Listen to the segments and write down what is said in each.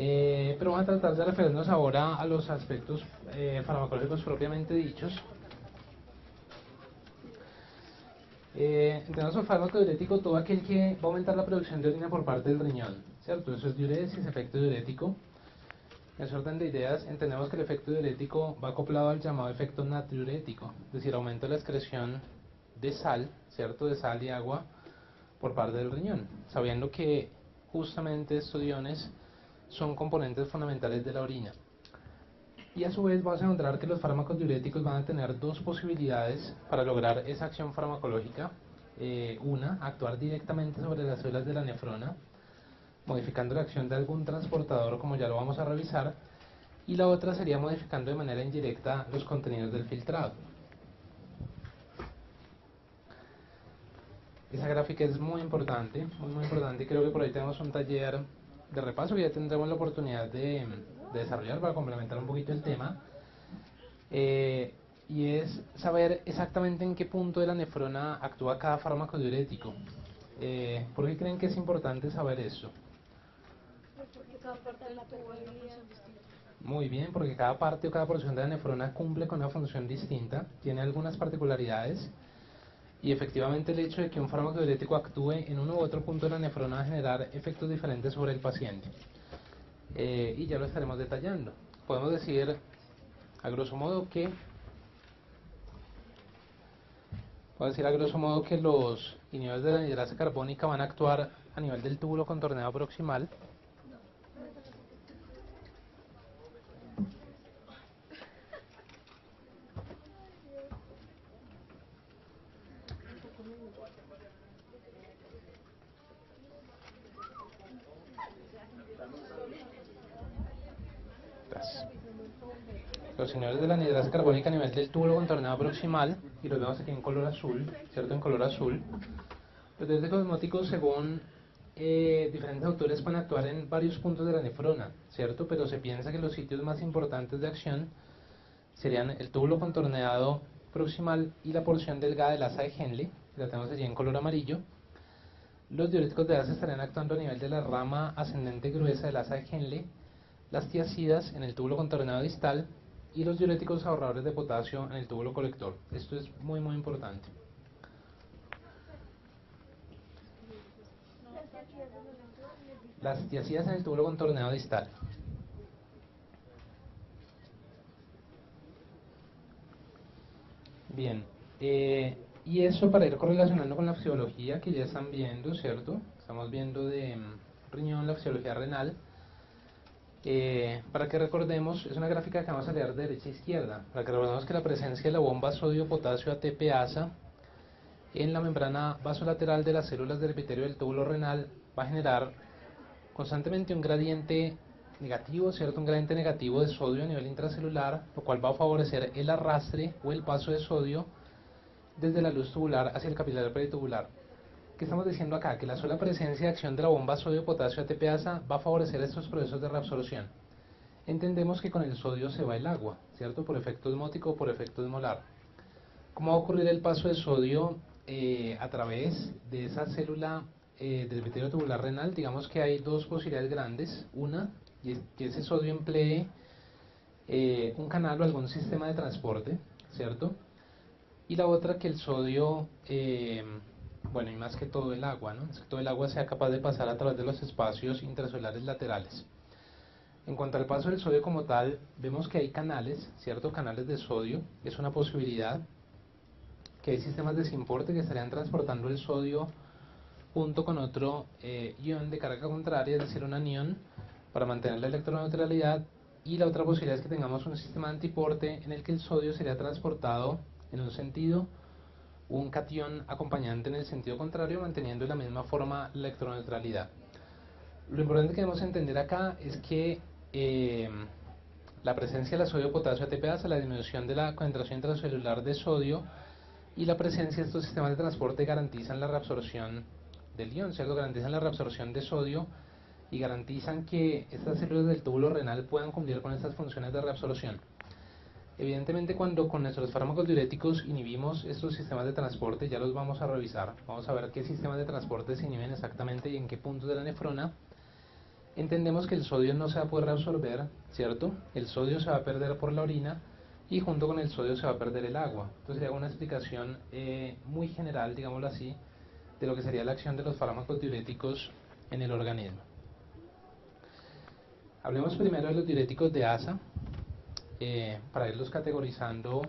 Pero vamos a tratar de referirnos ahora a los aspectos farmacológicos propiamente dichos. Entendemos el fármaco diurético todo aquel que va a aumentar la producción de orina por parte del riñón, ¿cierto? Eso es diuresis, efecto diurético. En ese orden de ideas, entendemos que el efecto diurético va acoplado al llamado efecto natriurético, es decir, aumento de la excreción de sal, ¿cierto? De sal y agua por parte del riñón, sabiendo que justamente estos iones son componentes fundamentales de la orina. Y a su vez vamos a encontrar que los fármacos diuréticos van a tener dos posibilidades para lograr esa acción farmacológica. Una, actuar directamente sobre las células de la nefrona, modificando la acción de algún transportador, como ya lo vamos a revisar, y la otra sería modificando de manera indirecta los contenidos del filtrado. Esa gráfica es muy importante, muy importante. Creo que por ahí tenemos un taller de repaso que ya tendremos la oportunidad de desarrollar para complementar un poquito el tema. Y es saber exactamente en qué punto de la nefrona actúa cada fármaco diurético. ¿Por qué creen que es importante saber eso? Porque cada parte de la tubo es una función distinta. Muy bien, porque cada parte o cada porción de la nefrona cumple con una función distinta, tiene algunas particularidades, y efectivamente el hecho de que un fármaco diurético actúe en uno u otro punto de la nefrona va a generar efectos diferentes sobre el paciente. Y ya lo estaremos detallando. Podemos decir a grosso modo que los inhibidores de la anhidrasa carbónica van a actuar a nivel del túbulo contorneado proximal. Los inhibidores de la anhidrasa carbónica a nivel del túbulo contorneado proximal, y los vemos aquí en color azul, ¿cierto? En color azul. Los diuréticos osmóticos, según diferentes autores, pueden actuar en varios puntos de la nefrona, ¿cierto? Pero se piensa que los sitios más importantes de acción serían el túbulo contorneado proximal y la porción delgada del asa de Henle, que la tenemos allí en color amarillo. Los diuréticos de asa estarían actuando a nivel de la rama ascendente gruesa del asa de Henle, las tiacidas en el túbulo contorneado distal y los diuréticos ahorradores de potasio en el túbulo colector. Esto es muy importante. Las tiacidas en el túbulo contorneado distal. Bien, y eso para ir correlacionando con la fisiología que ya están viendo, ¿cierto? Estamos viendo de riñón, la fisiología renal. Para que recordemos, es una gráfica que vamos a leer de derecha a izquierda, para que recordemos que la presencia de la bomba sodio-potasio ATPasa en la membrana vasolateral de las células del epitelio del túbulo renal va a generar constantemente un gradiente negativo, ¿cierto? Un gradiente negativo de sodio a nivel intracelular, lo cual va a favorecer el arrastre o el paso de sodio desde la luz tubular hacia el capilar peritubular. ¿Qué estamos diciendo acá? Que la sola presencia de acción de la bomba sodio-potasio ATPasa va a favorecer estos procesos de reabsorción. Entendemos que con el sodio se va el agua, ¿cierto? Por efecto osmótico o por efecto osmolar. ¿Cómo va a ocurrir el paso de sodio a través de esa célula del epitelio tubular renal? Digamos que hay dos posibilidades grandes. Una, y es que ese sodio emplee un canal o algún sistema de transporte, ¿cierto? Y la otra, que el sodio, bueno, y más que todo el agua, ¿no? Es que todo el agua sea capaz de pasar a través de los espacios intracelulares laterales. En cuanto al paso del sodio como tal, vemos que hay canales, ¿cierto? Canales de sodio, es una posibilidad. Que hay sistemas de simporte que estarían transportando el sodio junto con otro ion de carga contraria, es decir, un anión, para mantener la electroneutralidad. Y la otra posibilidad es que tengamos un sistema de antiporte en el que el sodio sería transportado en un sentido, un catión acompañante en el sentido contrario, manteniendo de la misma forma la electroneutralidad. Lo importante que debemos entender acá es que la presencia de la sodio-potasio ATPasa, la disminución de la concentración intracelular de sodio y la presencia de estos sistemas de transporte garantizan la reabsorción del ion, ¿cierto? Garantizan la reabsorción de sodio y garantizan que estas células del túbulo renal puedan cumplir con estas funciones de reabsorción. Evidentemente, cuando con nuestros fármacos diuréticos inhibimos estos sistemas de transporte, ya los vamos a revisar. Vamos a ver qué sistemas de transporte se inhiben exactamente y en qué puntos de la nefrona. entendemos que el sodio no se va a poder reabsorber, ¿cierto? El sodio se va a perder por la orina y junto con el sodio se va a perder el agua. Entonces hago una explicación muy general, digámoslo así, de lo que sería la acción de los fármacos diuréticos en el organismo. Hablemos primero de los diuréticos de ASA, para irlos categorizando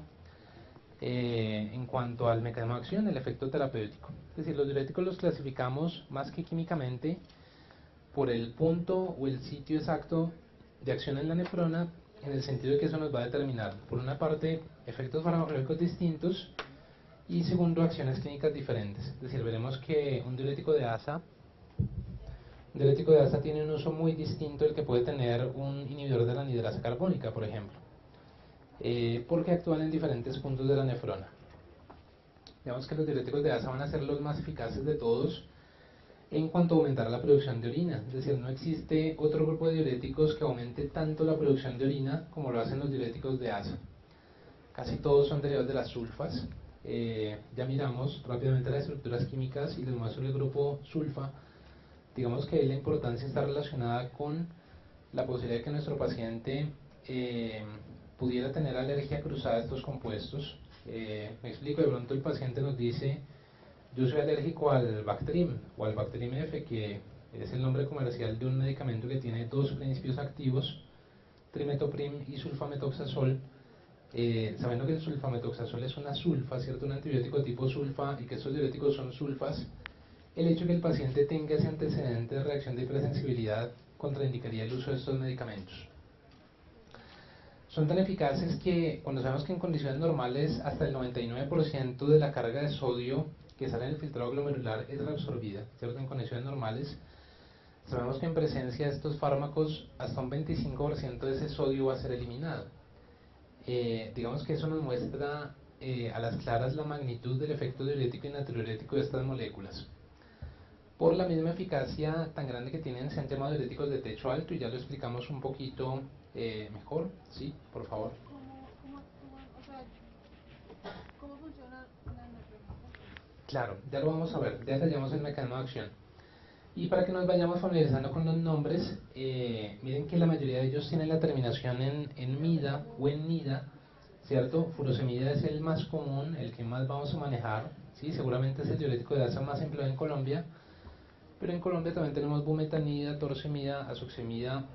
en cuanto al mecanismo de acción, el efecto terapéutico. Es decir, los diuréticos los clasificamos más que químicamente por el punto o el sitio exacto de acción en la nefrona, en el sentido de que eso nos va a determinar, por una parte, efectos farmacológicos distintos y segundo, acciones clínicas diferentes. Es decir, veremos que un diurético de ASA tiene un uso muy distinto al que puede tener un inhibidor de la anidrasa carbónica, por ejemplo, porque actúan en diferentes puntos de la nefrona. Digamos que los diuréticos de ASA van a ser los más eficaces de todos en cuanto a aumentar la producción de orina. Es decir, no existe otro grupo de diuréticos que aumente tanto la producción de orina como lo hacen los diuréticos de ASA. Casi todos son derivados de las sulfas. Ya miramos rápidamente las estructuras químicas y les muestro el grupo sulfa. Digamos que la importancia está relacionada con la posibilidad de que nuestro paciente pudiera tener alergia cruzada a estos compuestos. Me explico, de pronto el paciente nos dice: yo soy alérgico al Bactrim o al Bactrim F, que es el nombre comercial de un medicamento que tiene dos principios activos, trimetoprim y sulfametoxazol. Sabiendo que el sulfametoxazol es una sulfa, ¿cierto? Un antibiótico tipo sulfa, y que estos diuréticos son sulfas, el hecho de que el paciente tenga ese antecedente de reacción de hipersensibilidad contraindicaría el uso de estos medicamentos. Son tan eficaces que cuando sabemos que en condiciones normales hasta el 99% de la carga de sodio que sale en el filtrado glomerular es reabsorbida, ¿cierto? En condiciones normales sabemos que en presencia de estos fármacos hasta un 25% de ese sodio va a ser eliminado. Digamos que eso nos muestra a las claras la magnitud del efecto diurético y natriurético de estas moléculas. Por la misma eficacia tan grande que tienen, se han llamado diuréticos de techo alto, y ya lo explicamos un poquito mejor. Sí, por favor. O sea, ¿cómo funciona la nefrona? Claro, ya lo vamos a ver, ya detallamos el mecanismo de acción. Y para que nos vayamos familiarizando con los nombres, miren que la mayoría de ellos tienen la terminación en mida o en nida, ¿cierto? Furosemida es el más común, el que más vamos a manejar, ¿sí? Seguramente es el diurético de ASA más empleado en Colombia, pero en Colombia también tenemos bumetanida, torsemida, azoximida,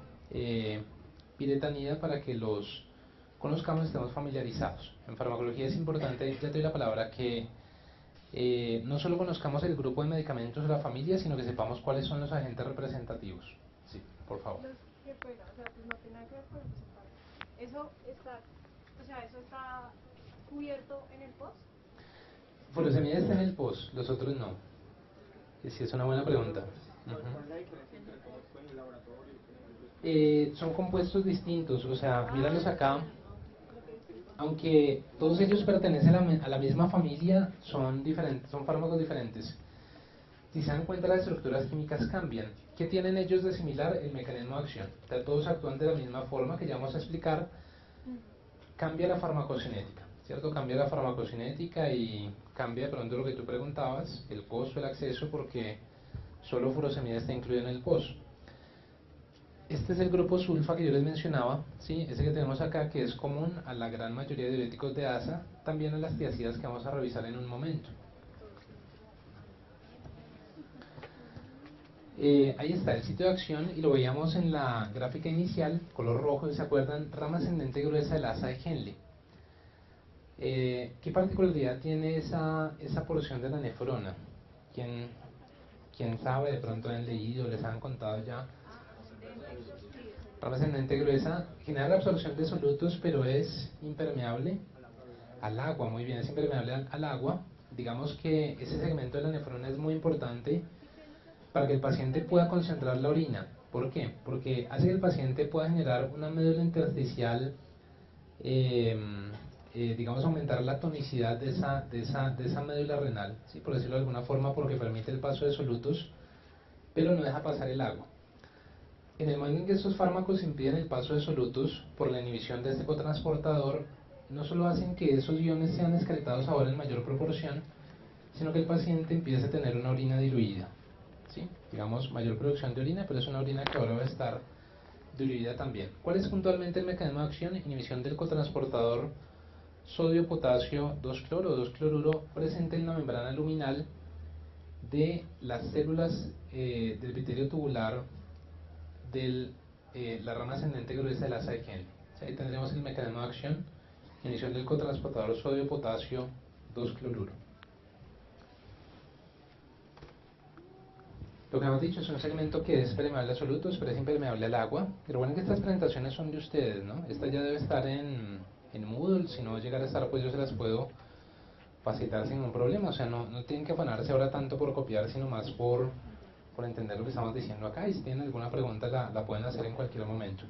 piretanida, para que los conozcamos y estemos familiarizados. En farmacología es importante, ya te doy la palabra, que no solo conozcamos el grupo de medicamentos de la familia, sino que sepamos cuáles son los agentes representativos. Sí, por favor. Qué pena, o sea, pues no tiene nada que ver con el desembarco. Eso está, o sea, eso está cubierto en el post. Furosemida está en el post, los otros no. Sí, es una buena pregunta. Son compuestos distintos, o sea, míralos acá. Aunque todos ellos pertenecen a la misma familia, son diferentes, son fármacos diferentes. Si se dan cuenta, las estructuras químicas cambian. ¿Qué tienen ellos de similar? El mecanismo de acción. O sea, todos actúan de la misma forma, que ya vamos a explicar. Cambia la farmacocinética, ¿cierto? Cambia la farmacocinética y cambia de pronto lo que tú preguntabas, el post o el acceso, porque solo furosemida está incluido en el post. Este es el grupo sulfa que yo les mencionaba, ¿sí? Ese que tenemos acá, que es común a la gran mayoría de diuréticos de ASA, también a las tiazidas que vamos a revisar en un momento. Ahí está el sitio de acción, y lo veíamos en la gráfica inicial, color rojo, ¿se acuerdan? Rama ascendente gruesa del ASA de Henle. ¿Qué particularidad tiene esa porción de la nefrona? ¿Quién sabe? De pronto han leído, les han contado ya. Rama ascendente gruesa genera la absorción de solutos, pero es impermeable al agua. Muy bien, es impermeable al agua. Digamos que ese segmento de la nefrona es muy importante para que el paciente pueda concentrar la orina. ¿Por qué? Porque hace que el paciente pueda generar una médula intersticial, digamos, aumentar la tonicidad de esa médula renal, ¿sí? Por decirlo de alguna forma, porque permite el paso de solutos, pero no deja pasar el agua. En el momento en que estos fármacos impiden el paso de solutos por la inhibición de este cotransportador, no solo hacen que esos iones sean excretados ahora en mayor proporción, sino que el paciente empieza a tener una orina diluida. ¿sí? Digamos, mayor producción de orina, pero es una orina que ahora va a estar diluida también. ¿Cuál es puntualmente el mecanismo de acción? Inhibición del cotransportador sodio-potasio 2-cloro o 2-cloruro presente en la membrana luminal de las células del epitelio tubular de la rama ascendente gruesa del asa de Henle. Ahí tendremos el mecanismo de acción, inhibición del cotransportador sodio-potasio 2-cloruro. Lo que hemos dicho es un segmento que es permeable a solutos, pero es impermeable al agua. Pero bueno, que estas presentaciones son de ustedes, ¿no? Esta ya debe estar en Moodle, si no llegar a estar, pues yo se las puedo facilitar sin ningún problema. O sea, no tienen que afanarse ahora tanto por copiar, sino más por entender lo que estamos diciendo acá. Y si tienen alguna pregunta, la pueden hacer en cualquier momento.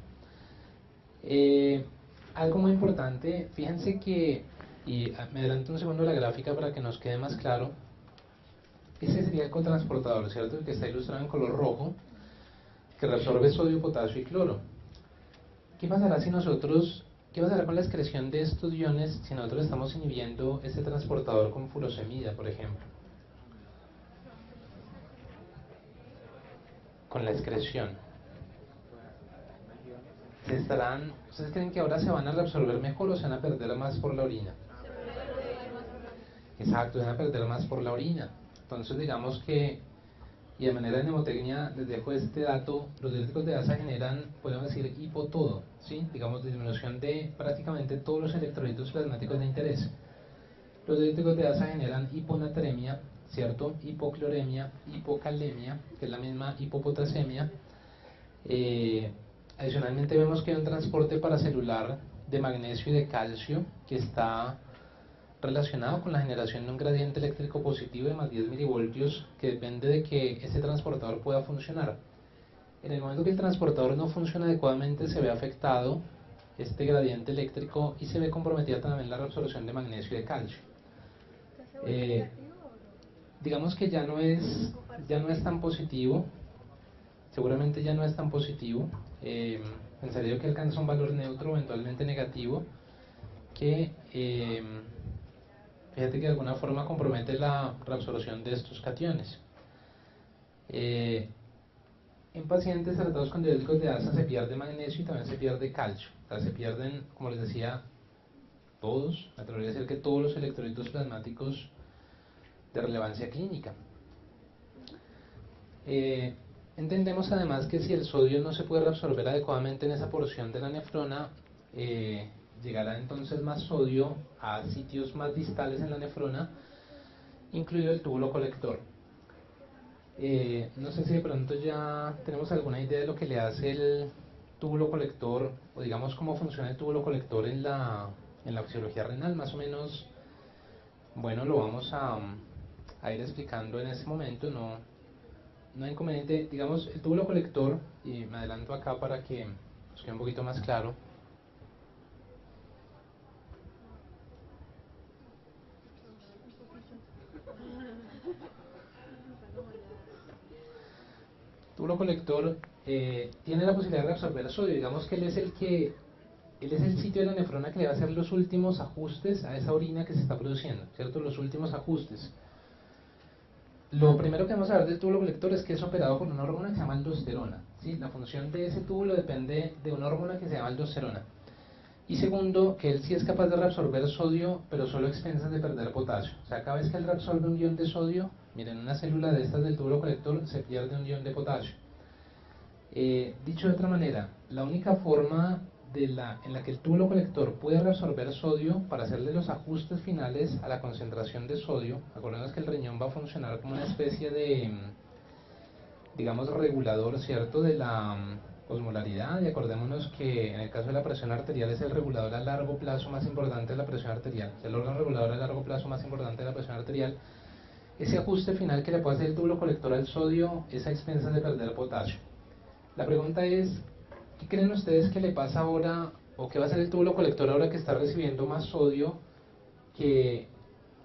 Algo muy importante, fíjense que, y me adelanto un segundo la gráfica para que nos quede más claro. Ese sería el cotransportador, ¿cierto? El que está ilustrado en color rojo, que reabsorbe sodio, potasio y cloro. ¿Qué pasará con la excreción de estos iones si nosotros estamos inhibiendo este transportador con furosemida, por ejemplo? Con la excreción. ¿Ustedes creen que ahora se van a reabsorber mejor o se van a perder más por la orina? Exacto, se van a perder más por la orina. Entonces digamos que, y de manera de mnemotecnia les dejo este dato, los diuréticos de asa generan, podemos decir, hipotodo, ¿sí? Digamos disminución de prácticamente todos los electrolitos plasmáticos de interés. Los diuréticos de asa generan hiponatremia, ¿cierto? Hipocloremia, hipocalemia, que es la misma hipopotasemia. Adicionalmente vemos que hay un transporte paracelular de magnesio y de calcio que está relacionado con la generación de un gradiente eléctrico positivo de más 10 milivoltios que depende de que ese transportador pueda funcionar. En el momento que el transportador no funciona adecuadamente se ve afectado este gradiente eléctrico y se ve comprometida también la reabsorción de magnesio y de calcio. Digamos que ya no es tan positivo, seguramente ya no es tan positivo. Pensaría que alcanza un valor neutro, eventualmente negativo, que fíjate que de alguna forma compromete la reabsorción de estos cationes. En pacientes tratados con diuréticos de asa se pierde magnesio y también se pierde calcio. O sea, se pierden, como les decía, todos, me atrevería a decir que todos los electrolitos plasmáticos de relevancia clínica. Entendemos además que si el sodio no se puede reabsorber adecuadamente en esa porción de la nefrona, llegará entonces más sodio a sitios más distales en la nefrona, incluido el túbulo colector. No sé si de pronto ya tenemos alguna idea de lo que le hace el túbulo colector, o digamos cómo funciona el túbulo colector en la fisiología renal, más o menos. Bueno, lo vamos a ir explicando en ese momento, no hay inconveniente. Digamos, el túbulo colector, y me adelanto acá para que nos quede un poquito más claro. El túbulo colector tiene la posibilidad de reabsorber sodio. Digamos que él es el sitio de la nefrona que le va a hacer los últimos ajustes a esa orina que se está produciendo, ¿cierto? Los últimos ajustes. Lo primero que vamos a ver del túbulo colector es que es operado por una hormona que se llama aldosterona, ¿sí? La función de ese túbulo depende de una hormona que se llama aldosterona. Y segundo, que él sí es capaz de reabsorber sodio, pero solo a expensas de perder potasio. O sea, cada vez que él reabsorbe un ion de sodio, miren, una célula de estas del túbulo colector se pierde un ion de potasio. Dicho de otra manera, la única forma en la que el túbulo colector puede reabsorber sodio para hacerle los ajustes finales a la concentración de sodio, acordémonos que el riñón va a funcionar como una especie de, digamos, regulador, ¿cierto?, de la osmolaridad, y acordémonos que en el caso de la presión arterial es el regulador a largo plazo más importante de la presión arterial, el órgano regulador a largo plazo más importante de la presión arterial. Ese ajuste final que le puede hacer el túbulo colector al sodio es a expensas de perder potasio. La pregunta es, ¿qué creen ustedes que le pasa ahora, o qué va a hacer el túbulo colector ahora que está recibiendo más sodio que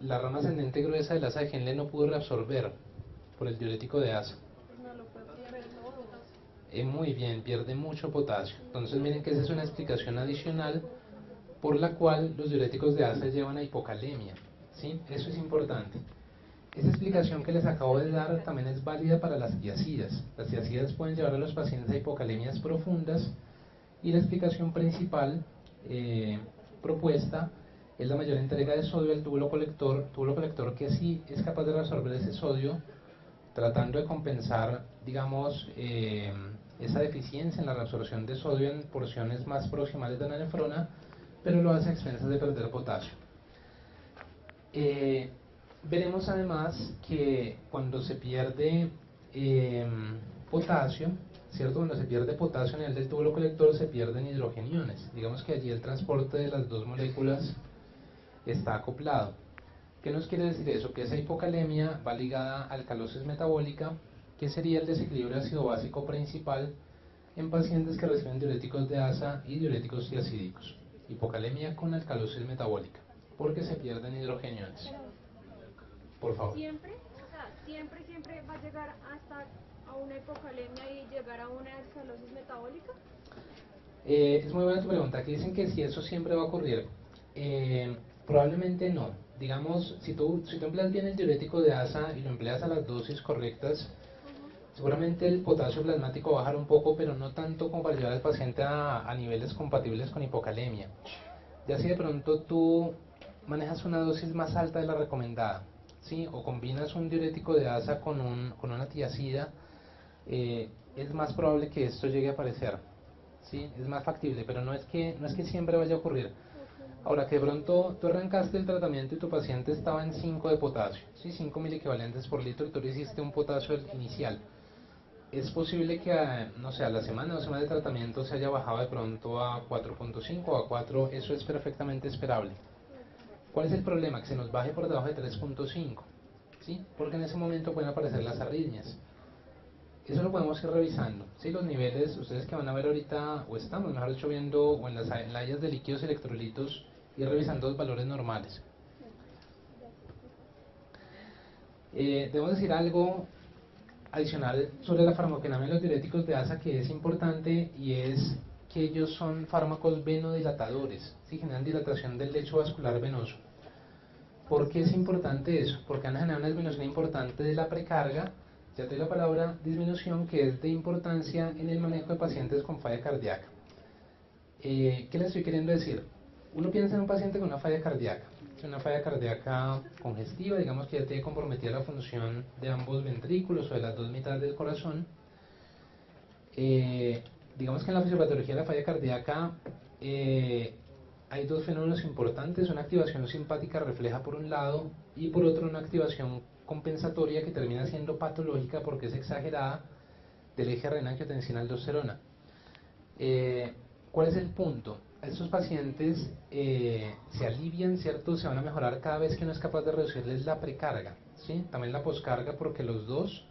la rama ascendente gruesa del asa de Henle no pudo reabsorber por el diurético de asa? No lo puede perder todo. Muy bien, pierde mucho potasio. Entonces miren que esa es una explicación adicional por la cual los diuréticos de asa llevan a hipocalemia, ¿sí? Eso es importante. Esa explicación que les acabo de dar también es válida para las tiacidas. Las tiacidas pueden llevar a los pacientes a hipocalemias profundas y la explicación principal propuesta es la mayor entrega de sodio al túbulo colector que sí es capaz de reabsorber ese sodio, tratando de compensar, digamos, esa deficiencia en la reabsorción de sodio en porciones más proximales de la nefrona, pero lo hace a expensas de perder potasio. Veremos además que cuando se pierde potasio, ¿cierto? Cuando se pierde potasio a nivel del túbulo colector se pierden hidrogeniones. Digamos que allí el transporte de las dos moléculas está acoplado. ¿Qué nos quiere decir eso? Que esa hipocalemia va ligada a alcalosis metabólica, que sería el desequilibrio ácido básico principal en pacientes que reciben diuréticos de asa y diuréticos tiacídicos. Hipocalemia con alcalosis metabólica, porque se pierden hidrogeniones. Por favor. Siempre, o sea, siempre va a llegar hasta a una hipocalemia y llegar a una alcalosis metabólica. Es muy buena tu pregunta. Aquí dicen que si eso siempre va a ocurrir. Probablemente no. Digamos, si tú empleas bien el diurético de asa y lo empleas a las dosis correctas, seguramente el potasio plasmático va a bajar un poco, pero no tanto como para llevar al paciente a niveles compatibles con hipocalemia. Ya si de pronto tú manejas una dosis más alta de la recomendada, ¿sí? O combinas un diurético de asa con una tiacida, es más probable que esto llegue a aparecer, ¿sí? Es más factible, pero no es que siempre vaya a ocurrir. Ahora que de pronto tú arrancaste el tratamiento y tu paciente estaba en 5 de potasio, ¿sí? 5 miliequivalentes por litro, y tú le hiciste un potasio inicial. Es posible que, no sé, a la semana o 2 semanas de tratamiento se haya bajado de pronto a 4.5 o a 4, eso es perfectamente esperable. ¿Cuál es el problema? Que se nos baje por debajo de 3.5, ¿sí? Porque en ese momento pueden aparecer las arritmias. Eso lo podemos ir revisando, ¿sí? Los niveles, ustedes que van a ver ahorita, o estamos, mejor dicho, viendo, o en las áreas de líquidos electrolitos, y revisando los valores normales. Debo decir algo adicional sobre la farmacodinámica de los diuréticos de asa que es importante, y es que ellos son fármacos venodilatadores, ¿sí? Generan dilatación del lecho vascular venoso. ¿Por qué es importante eso? Porque van a generar una disminución importante de la precarga. Ya te doy la palabra disminución, que es de importancia en el manejo de pacientes con falla cardíaca. ¿Qué les estoy queriendo decir? Uno piensa en un paciente con una falla cardíaca congestiva, digamos que ya tiene comprometida la función de ambos ventrículos o de las dos mitades del corazón. Digamos que en la fisiopatología de la falla cardíaca hay dos fenómenos importantes: una activación simpática refleja por un lado, y por otro una activación compensatoria que termina siendo patológica porque es exagerada, del eje renina-angiotensina-aldosterona. ¿Cuál es el punto? Estos pacientes se alivian, ¿cierto? Se van a mejorar cada vez que uno es capaz de reducirles la precarga, ¿sí? También la poscarga, porque los dos,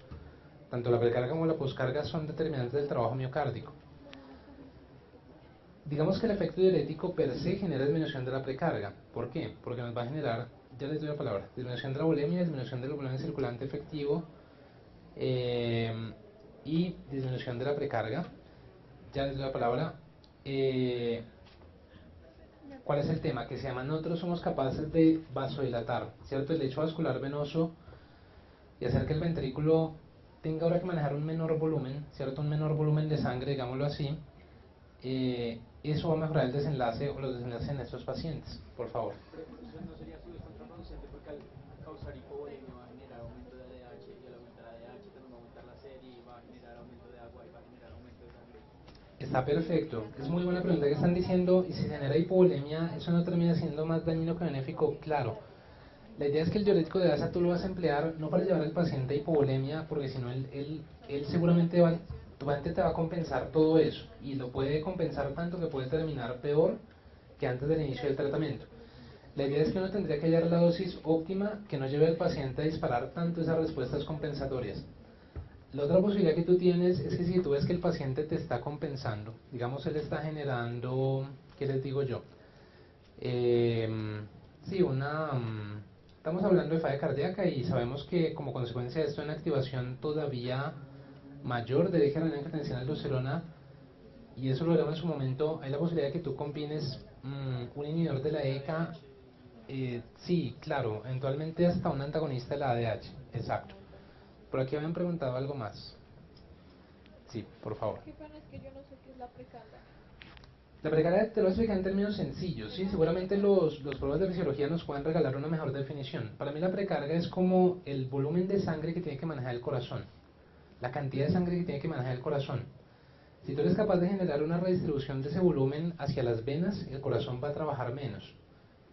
tanto la precarga como la poscarga, son determinantes del trabajo miocárdico. Digamos que el efecto diurético per se genera disminución de la precarga. ¿Por qué? Porque nos va a generar, ya les doy la palabra, disminución de la volemia, disminución del volumen circulante efectivo y disminución de la precarga. Ya les doy la palabra. ¿Cuál es el tema? Que se llama, nosotros somos capaces de vasodilatar, ¿cierto? El lecho vascular venoso, y hacer que el ventrículo tenga ahora que manejar un menor volumen, ¿cierto? Un menor volumen de sangre, digámoslo así. Eso va a mejorar el desenlace o los desenlaces en estos pacientes. Por favor. Pero eso no sería a su vez contraproducente, porque al causar hipovolemia va a generar aumento de ADH, y al aumentar ADH también va a aumentar la serie y va a generar aumento de agua y va a generar aumento de sangre. Está perfecto. Es muy buena pregunta que están diciendo. Y si se genera hipovolemia, ¿eso no termina siendo más dañino que benéfico? Claro. La idea es que el diurético de asa tú lo vas a emplear no para llevar al paciente a hipovolemia, porque si no él seguramente tu paciente te va a compensar todo eso, y lo puede compensar tanto que puede terminar peor que antes del inicio del tratamiento. La idea es que uno tendría que hallar la dosis óptima que no lleve al paciente a disparar tanto esas respuestas compensatorias. La otra posibilidad que tú tienes es que si tú ves que el paciente te está compensando, digamos él está generando, ¿qué les digo yo? Sí, estamos hablando de falla cardíaca, y sabemos que como consecuencia de esto hay una activación todavía mayor del eje renina-angiotensina-aldosterona, y eso lo veremos en su momento. Hay la posibilidad de que tú combines un inhibidor de la ECA Sí, claro, eventualmente hasta un antagonista de la ADH, exacto. Por aquí habían preguntado algo más. Sí, por favor. Qué pena, es que yo no sé qué es la precarga. La precarga te lo voy a explicar en términos sencillos, ¿sí? Seguramente los pruebas de fisiología nos pueden regalar una mejor definición. Para mí la precarga es como el volumen de sangre que tiene que manejar el corazón, la cantidad de sangre que tiene que manejar el corazón. Si tú eres capaz de generar una redistribución de ese volumen hacia las venas, el corazón va a trabajar menos.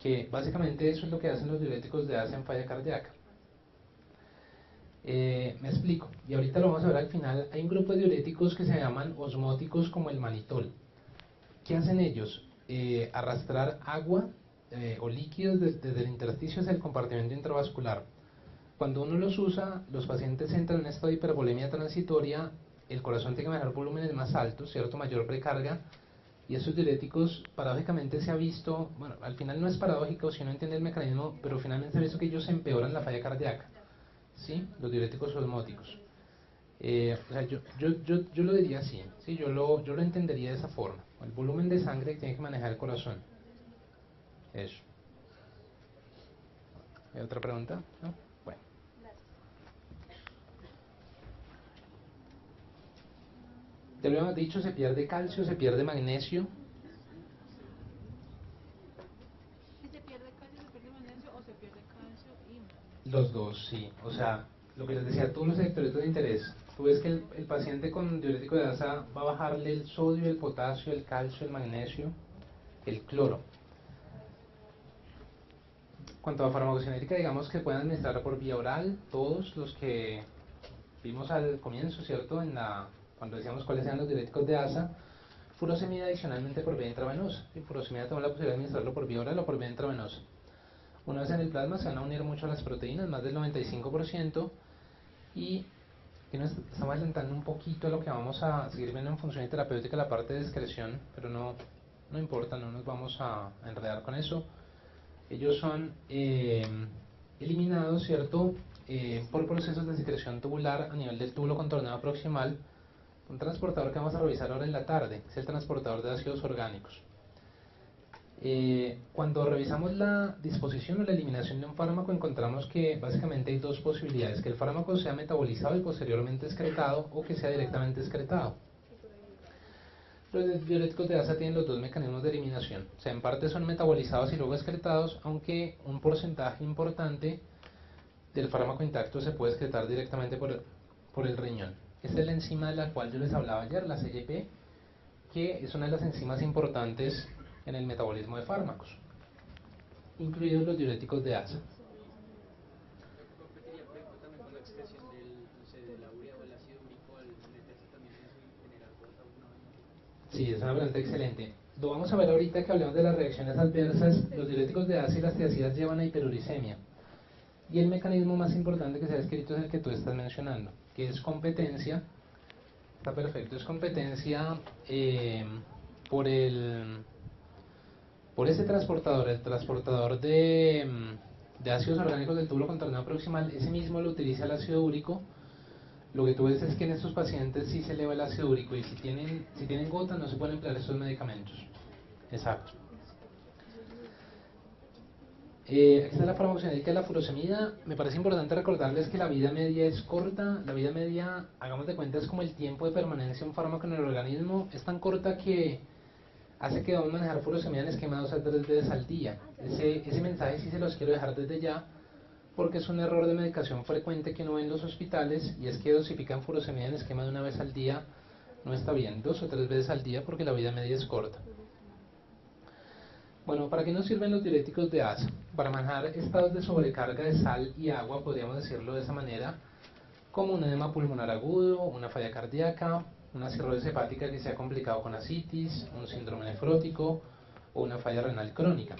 Que básicamente eso es lo que hacen los diuréticos de ACE en falla cardíaca. Me explico, y ahorita lo vamos a ver al final. Hay un grupo de diuréticos que se llaman osmóticos como el manitol. ¿Qué hacen ellos? Arrastrar agua o líquidos desde el intersticio hacia el compartimento intravascular. Cuando uno los usa, los pacientes entran en estado de hipervolemia transitoria, el corazón tiene que manejar volúmenes más altos, ¿cierto? Mayor precarga, y esos diuréticos, paradójicamente se ha visto, bueno, al final no es paradójico si uno entiende el mecanismo, pero finalmente se ha visto que ellos empeoran la falla cardíaca, ¿sí? Los diuréticos osmóticos. O sea, yo lo diría así, ¿sí? Yo lo entendería de esa forma. El volumen de sangre que tiene que manejar el corazón. Eso. ¿Hay otra pregunta? ¿No? Bueno. Ya lo habíamos dicho, se pierde calcio, se pierde magnesio. Si se pierde calcio, se pierde magnesio o se pierde calcio y magnesio. Los dos, sí. O sea, lo que les decía, todos los electrolitos de interés. Tú ves que el paciente con diurético de asa va a bajarle el sodio, el potasio, el calcio, el magnesio, el cloro. Cuanto a farmacocinética, digamos que pueden administrar por vía oral, todos los que vimos al comienzo, ¿cierto? Cuando decíamos cuáles eran los diuréticos de asa, furosemida adicionalmente por vía intravenosa. Y furosemida tenemos la posibilidad de administrarlo por vía oral o por vía intravenosa. Una vez en el plasma se van a unir mucho las proteínas, más del 95%, y estamos adelantando un poquito a lo que vamos a seguir viendo en función terapéutica, la parte de excreción, pero no importa, no nos vamos a enredar con eso. Ellos son eliminados, ¿cierto? Por procesos de secreción tubular a nivel del túbulo contorneado proximal, un transportador que vamos a revisar ahora en la tarde, es el transportador de ácidos orgánicos. Cuando revisamos la disposición o la eliminación de un fármaco, encontramos que básicamente hay dos posibilidades: que el fármaco sea metabolizado y posteriormente excretado, o que sea directamente excretado. Los diuréticos de asa tienen los dos mecanismos de eliminación, o sea, en parte son metabolizados y luego excretados, aunque un porcentaje importante del fármaco intacto se puede excretar directamente por el riñón. Esta es la enzima de la cual yo les hablaba ayer, la CYP, que es una de las enzimas importantes en el metabolismo de fármacos, incluidos los diuréticos de asa. Competiría, por ejemplo, también con la excreción del, no sé, de la urea o el ácido úrico al meterse también en eso y generar gota una vaina. Sí, es una pregunta excelente. Lo vamos a ver ahorita que hablemos de las reacciones adversas. Los diuréticos de asa y las tiazidas llevan a hiperuricemia. Y el mecanismo más importante que se ha descrito es el que tú estás mencionando, que es competencia. Está perfecto, es competencia por por ese transportador, el transportador de ácidos orgánicos del túbulo contorneado proximal. Ese mismo lo utiliza el ácido úrico. Lo que tú ves es que en estos pacientes sí se eleva el ácido úrico, y si tienen gota no se pueden emplear estos medicamentos. Exacto. Aquí está la farmacocinética de la furosemida. Me parece importante recordarles que la vida media es corta. La vida media, hagamos de cuenta, es como el tiempo de permanencia de un fármaco en el organismo. Es tan corta que hace que vamos a manejar furosemida en esquema 2 a 3 veces al día. Ese mensaje sí se los quiero dejar desde ya, porque es un error de medicación frecuente que uno ve en los hospitales, y es que dosifican furosemida en esquema de una vez al día. No está bien, 2 o 3 veces al día, porque la vida media es corta. Bueno, ¿para qué nos sirven los diuréticos de asa? Para manejar estados de sobrecarga de sal y agua, podríamos decirlo de esa manera, como un edema pulmonar agudo, una falla cardíaca, una cirrosis hepática que se ha complicado con ascitis, un síndrome nefrótico o una falla renal crónica.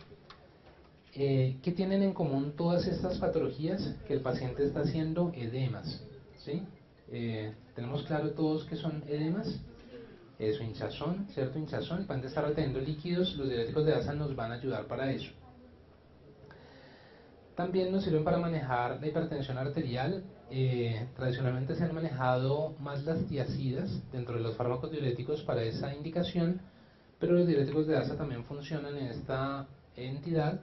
¿Qué tienen en común todas estas patologías? Que el paciente está haciendo edemas, ¿sí? ¿Tenemos claro todos qué son edemas? Eso, hinchazón, ¿cierto? Hinchazón, el paciente está reteniendo líquidos. Los diuréticos de asa nos van a ayudar para eso. También nos sirven para manejar la hipertensión arterial. Tradicionalmente se han manejado más las tiazidas dentro de los fármacos diuréticos para esa indicación, pero los diuréticos de asa también funcionan en esta entidad.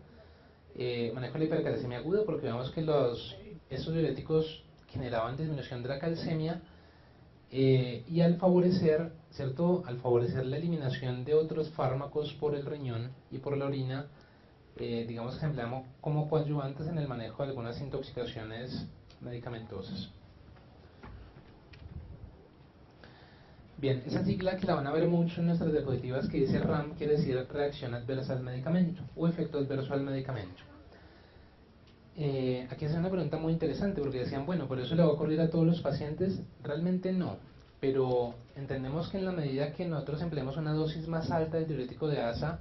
Manejo de la hipercalcemia aguda porque vemos que estos diuréticos generaban disminución de la calcemia y al favorecer, ¿cierto? Al favorecer la eliminación de otros fármacos por el riñón y por la orina, digamos que empleamos como coadyuvantes en el manejo de algunas intoxicaciones medicamentosas. Bien, esa sigla que la van a ver mucho en nuestras diapositivas que dice RAM quiere decir reacción adversa al medicamento o efecto adverso al medicamento. Aquí es una pregunta muy interesante porque decían, bueno, ¿por eso le va a ocurrir a todos los pacientes? Realmente no, pero entendemos que en la medida que nosotros empleemos una dosis más alta de diurético de asa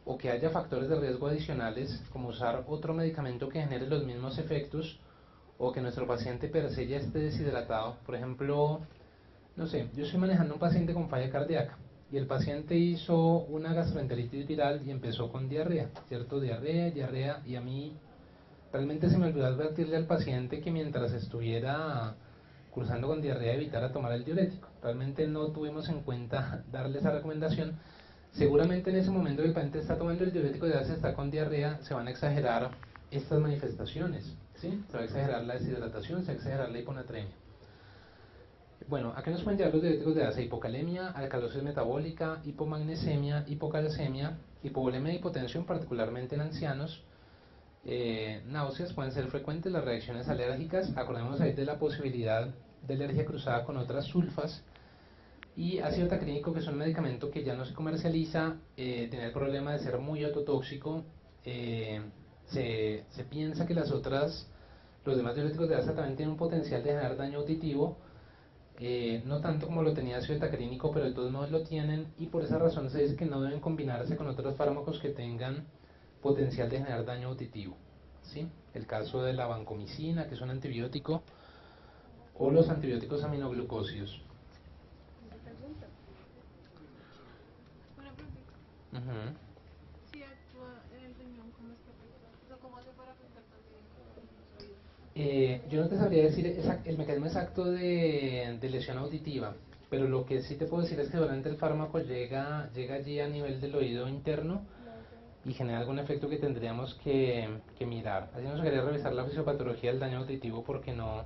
o que haya factores de riesgo adicionales, como usar otro medicamento que genere los mismos efectos o que nuestro paciente per se ya esté deshidratado, por ejemplo, no sé, yo estoy manejando un paciente con falla cardíaca y el paciente hizo una gastroenteritis viral y empezó con diarrea, ¿cierto? Diarrea, y a mí realmente se me olvidó advertirle al paciente que mientras estuviera cursando con diarrea evitara tomar el diurético. Realmente no tuvimos en cuenta darle esa recomendación. Seguramente en ese momento que el paciente está tomando el diurético de asa, está con diarrea, se van a exagerar estas manifestaciones, ¿sí? Se va a exagerar la deshidratación, se va a exagerar la hiponatremia. Bueno, ¿a qué nos pueden llevar los diuréticos de asa? Hipocalemia, alcalosis metabólica, hipomagnesemia, hipocalcemia, hipovolemia e hipotensión, particularmente en ancianos. Náuseas pueden ser frecuentes, las reacciones alérgicas, acordémonos ahí de la posibilidad de alergia cruzada con otras sulfas, y ácido tacrínico, que es un medicamento que ya no se comercializa, tiene el problema de ser muy autotóxico. Se piensa que los demás diuréticos de asa también tienen un potencial de generar daño auditivo, no tanto como lo tenía ácido tacrínico, pero de todos modos lo tienen, y por esa razón se dice que no deben combinarse con otros fármacos que tengan potencial de generar daño auditivo, ¿sí? El caso de la vancomicina, que es un antibiótico, o los antibióticos aminoglucósidos. Una pregunta. Ujú. Si actúa en el riñón, ¿cómo es que afecta? O sea, ¿cómo hace para afectar también los oídos? Yo no te sabría decir el mecanismo exacto de lesión auditiva, pero lo que sí te puedo decir es que durante el fármaco llega allí a nivel del oído interno y genera algún efecto que tendríamos que mirar. Así nos quería revisar la fisiopatología del daño auditivo porque no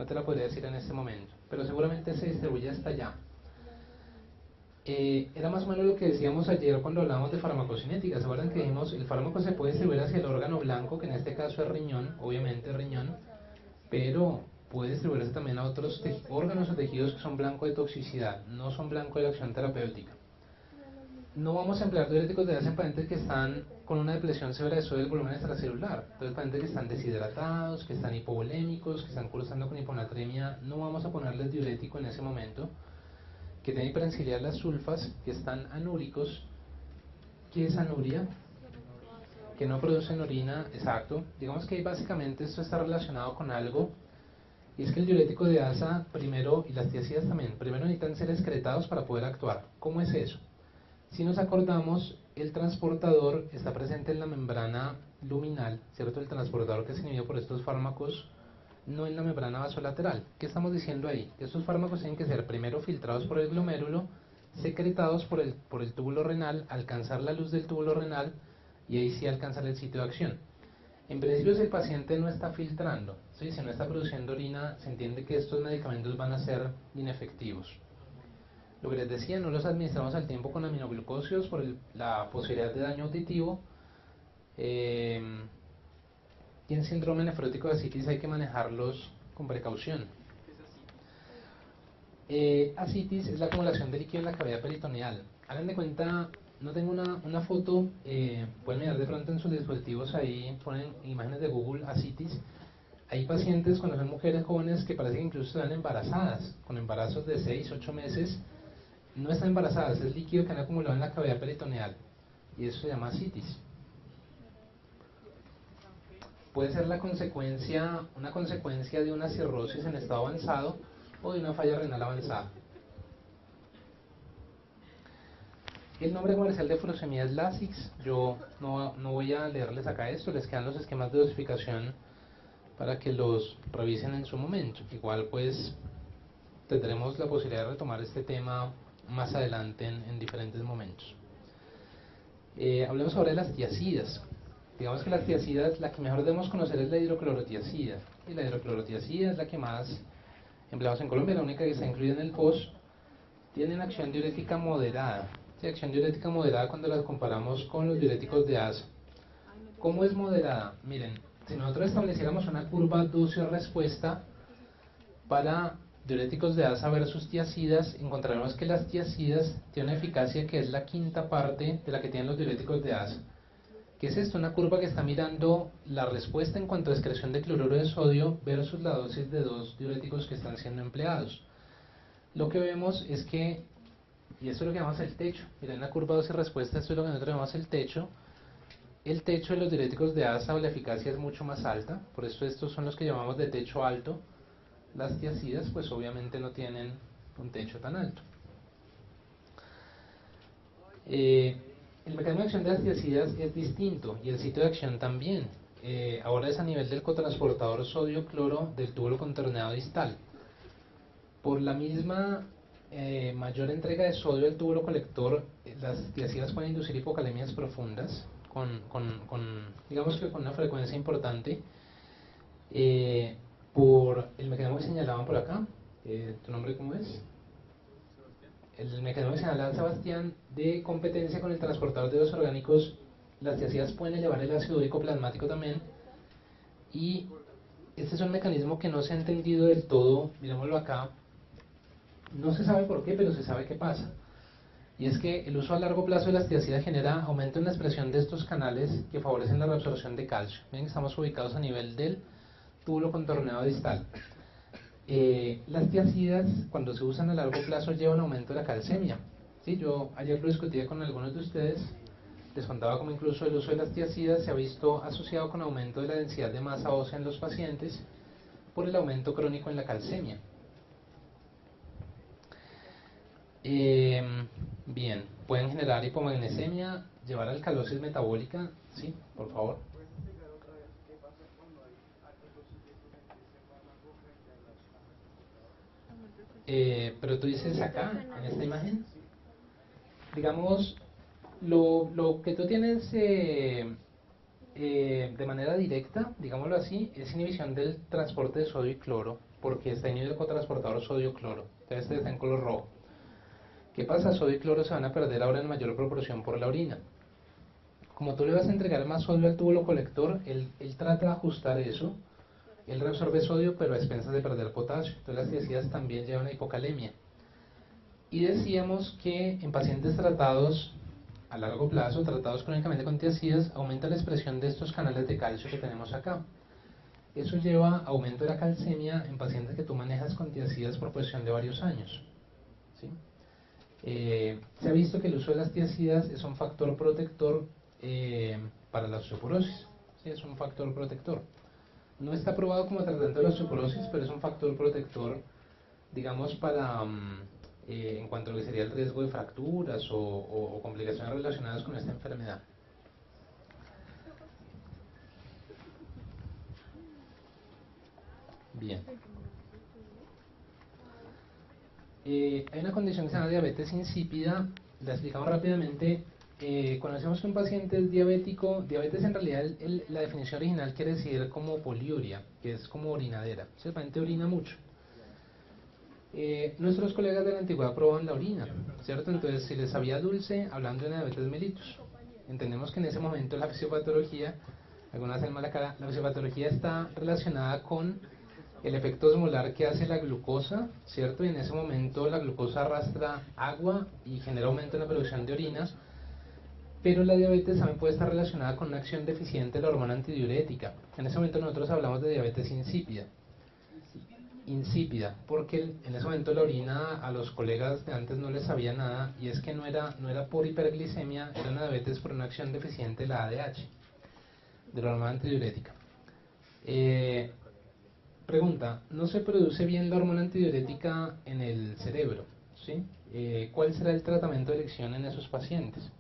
te la podría decir en este momento, pero seguramente se distribuye hasta allá. Era más o menos lo que decíamos ayer cuando hablábamos de farmacocinética. ¿Se acuerdan que dijimos el fármaco se puede distribuir hacia el órgano blanco, que en este caso es riñón, obviamente riñón, pero puede distribuirse también a otros órganos o tejidos que son blanco de toxicidad, no son blanco de acción terapéutica? No vamos a emplear diuréticos de asa en pacientes que están con una depresión severa de sodio del volumen extracelular. Entonces, pacientes que están deshidratados, que están hipovolémicos, que están cursando con hiponatremia, no vamos a ponerles diurético en ese momento. Que tienen hipersensibilidad a las sulfas, que están anúricos. ¿Qué es anuria? Que no producen orina, exacto. Digamos que básicamente esto está relacionado con algo, y es que el diurético de asa, primero, y las tiazidas también, primero necesitan ser excretados para poder actuar. ¿Cómo es eso? Si nos acordamos, el transportador está presente en la membrana luminal, ¿cierto? El transportador que es inhibido por estos fármacos, no en la membrana vasolateral. ¿Qué estamos diciendo ahí? Que estos fármacos tienen que ser primero filtrados por el glomérulo, secretados por el túbulo renal, alcanzar la luz del túbulo renal y ahí sí alcanzar el sitio de acción. En principio, si el paciente no está filtrando, ¿sí? Si no está produciendo orina, se entiende que estos medicamentos van a ser inefectivos. Lo que les decía, no los administramos al tiempo con aminoglucósidos por la posibilidad de daño auditivo. Y en síndrome nefrótico de asitis hay que manejarlos con precaución. Asitis es la acumulación de líquido en la cavidad peritoneal. Hagan de cuenta, no tengo una foto, pueden mirar de pronto en sus dispositivos, ahí ponen imágenes de Google, asitis. Hay pacientes cuando son mujeres jóvenes que parece que incluso están embarazadas, con embarazos de 6-8 meses. No están embarazadas, es líquido que han acumulado en la cavidad peritoneal y eso se llama asitis. Puede ser una consecuencia de una cirrosis en estado avanzado o de una falla renal avanzada. El nombre comercial de furosemida es Lasix. Yo no voy a leerles acá esto, les quedan los esquemas de dosificación para que los revisen en su momento. Igual pues tendremos la posibilidad de retomar este tema más adelante en diferentes momentos. Hablemos ahora de las tiazidas. digamos que las tiacidas, la que mejor debemos conocer es la hidroclorotiacida. Y la hidroclorotiacida es la que más empleamos en Colombia, la única que está incluida en el POS. Tienen acción diurética moderada. Sí, acción diurética moderada cuando la comparamos con los diuréticos de asa. ¿Cómo es moderada? Miren, si nosotros estableciéramos una curva dosis-respuesta para diuréticos de asa versus tiacidas, encontraremos que las tiacidas tienen una eficacia que es la quinta parte de la que tienen los diuréticos de asa. ¿Qué es esto? Una curva que está mirando la respuesta en cuanto a excreción de cloruro de sodio versus la dosis de dos diuréticos que están siendo empleados. Lo que vemos es que, y esto es lo que llamamos el techo, miren la curva dosis-respuesta, esto es lo que nosotros llamamos el techo. El techo de los diuréticos de asa, la eficacia es mucho más alta, por eso estos son los que llamamos de techo alto. Las tiacidas pues obviamente no tienen un techo tan alto. El mecanismo de acción de las tiacidas es distinto y el sitio de acción también. Ahora es a nivel del cotransportador sodio-cloro del túbulo contorneado distal. Por la misma mayor entrega de sodio al túbulo colector, las tiacidas pueden inducir hipocalemias profundas digamos que con una frecuencia importante. Por el mecanismo que señalaban por acá. ¿Tu nombre cómo es? El mecanismo que señalaba Sebastián de competencia con el transportador de los orgánicos. Las tiacidas pueden elevar el ácido úrico plasmático también, y este es un mecanismo que no se ha entendido del todo. Miremoslo acá, no se sabe por qué, pero se sabe qué pasa, y es que el uso a largo plazo de las tiacidas genera aumento en la expresión de estos canales que favorecen la reabsorción de calcio. Ven, estamos ubicados a nivel del túbulo contorneado distal. Las tiacidas, cuando se usan a largo plazo, llevan aumento de la calcemia. ¿Sí? Yo ayer lo discutía con algunos de ustedes, les contaba cómo incluso el uso de las tiacidas se ha visto asociado con aumento de la densidad de masa ósea en los pacientes por el aumento crónico en la calcemia. Bien, pueden generar hipomagnesemia, llevar a alcalosis metabólica. Sí, por favor. Pero tú dices acá, en esta imagen, digamos, lo que tú tienes de manera directa, digámoslo así, es inhibición del transporte de sodio y cloro, porque está inhibido el cotransportador sodio-cloro. Entonces este está en color rojo. ¿Qué pasa? Sodio y cloro se van a perder ahora en mayor proporción por la orina. Como tú le vas a entregar más sodio al túbulo colector, él trata de ajustar eso. Él reabsorbe sodio, pero a expensas de perder potasio. Entonces las tiacidas también llevan a hipocalemia. Y decíamos que en pacientes tratados a largo plazo, tratados crónicamente con tiacidas, aumenta la expresión de estos canales de calcio que tenemos acá. Eso lleva a aumento de la calcemia en pacientes que tú manejas con tiacidas por cuestión de varios años. ¿Sí? Se ha visto que el uso de las tiacidas es un factor protector para la osteoporosis. ¿Sí? Es un factor protector. No está probado como tratamiento de la osteoporosis, pero es un factor protector, digamos, para en cuanto a lo que sería el riesgo de fracturas o complicaciones relacionadas con esta enfermedad. Bien. Hay una condición que se llama diabetes insípida. La explicamos rápidamente. Cuando decimos que un paciente es diabético, diabetes en realidad la definición original quiere decir como poliuria, que es como orinadera. El paciente orina mucho. Nuestros colegas de la antigüedad probaban la orina, ¿cierto? Entonces, si les sabía dulce, hablando de una diabetes mellitus. Entendemos que en ese momento la fisiopatología, algunas hacen mala cara, la fisiopatología está relacionada con el efecto osmolar que hace la glucosa, ¿cierto? Y en ese momento la glucosa arrastra agua y genera aumento en la producción de orina. Pero la diabetes también puede estar relacionada con una acción deficiente de la hormona antidiurética. En ese momento nosotros hablamos de diabetes insípida. Insípida, porque en ese momento la orina a los colegas de antes no les sabía nada, y es que no era por hiperglicemia, era una diabetes por una acción deficiente de la ADH, de la hormona antidiurética. Pregunta, ¿no se produce bien la hormona antidiurética en el cerebro? ¿Sí? ¿Cuál será el tratamiento de elección en esos pacientes?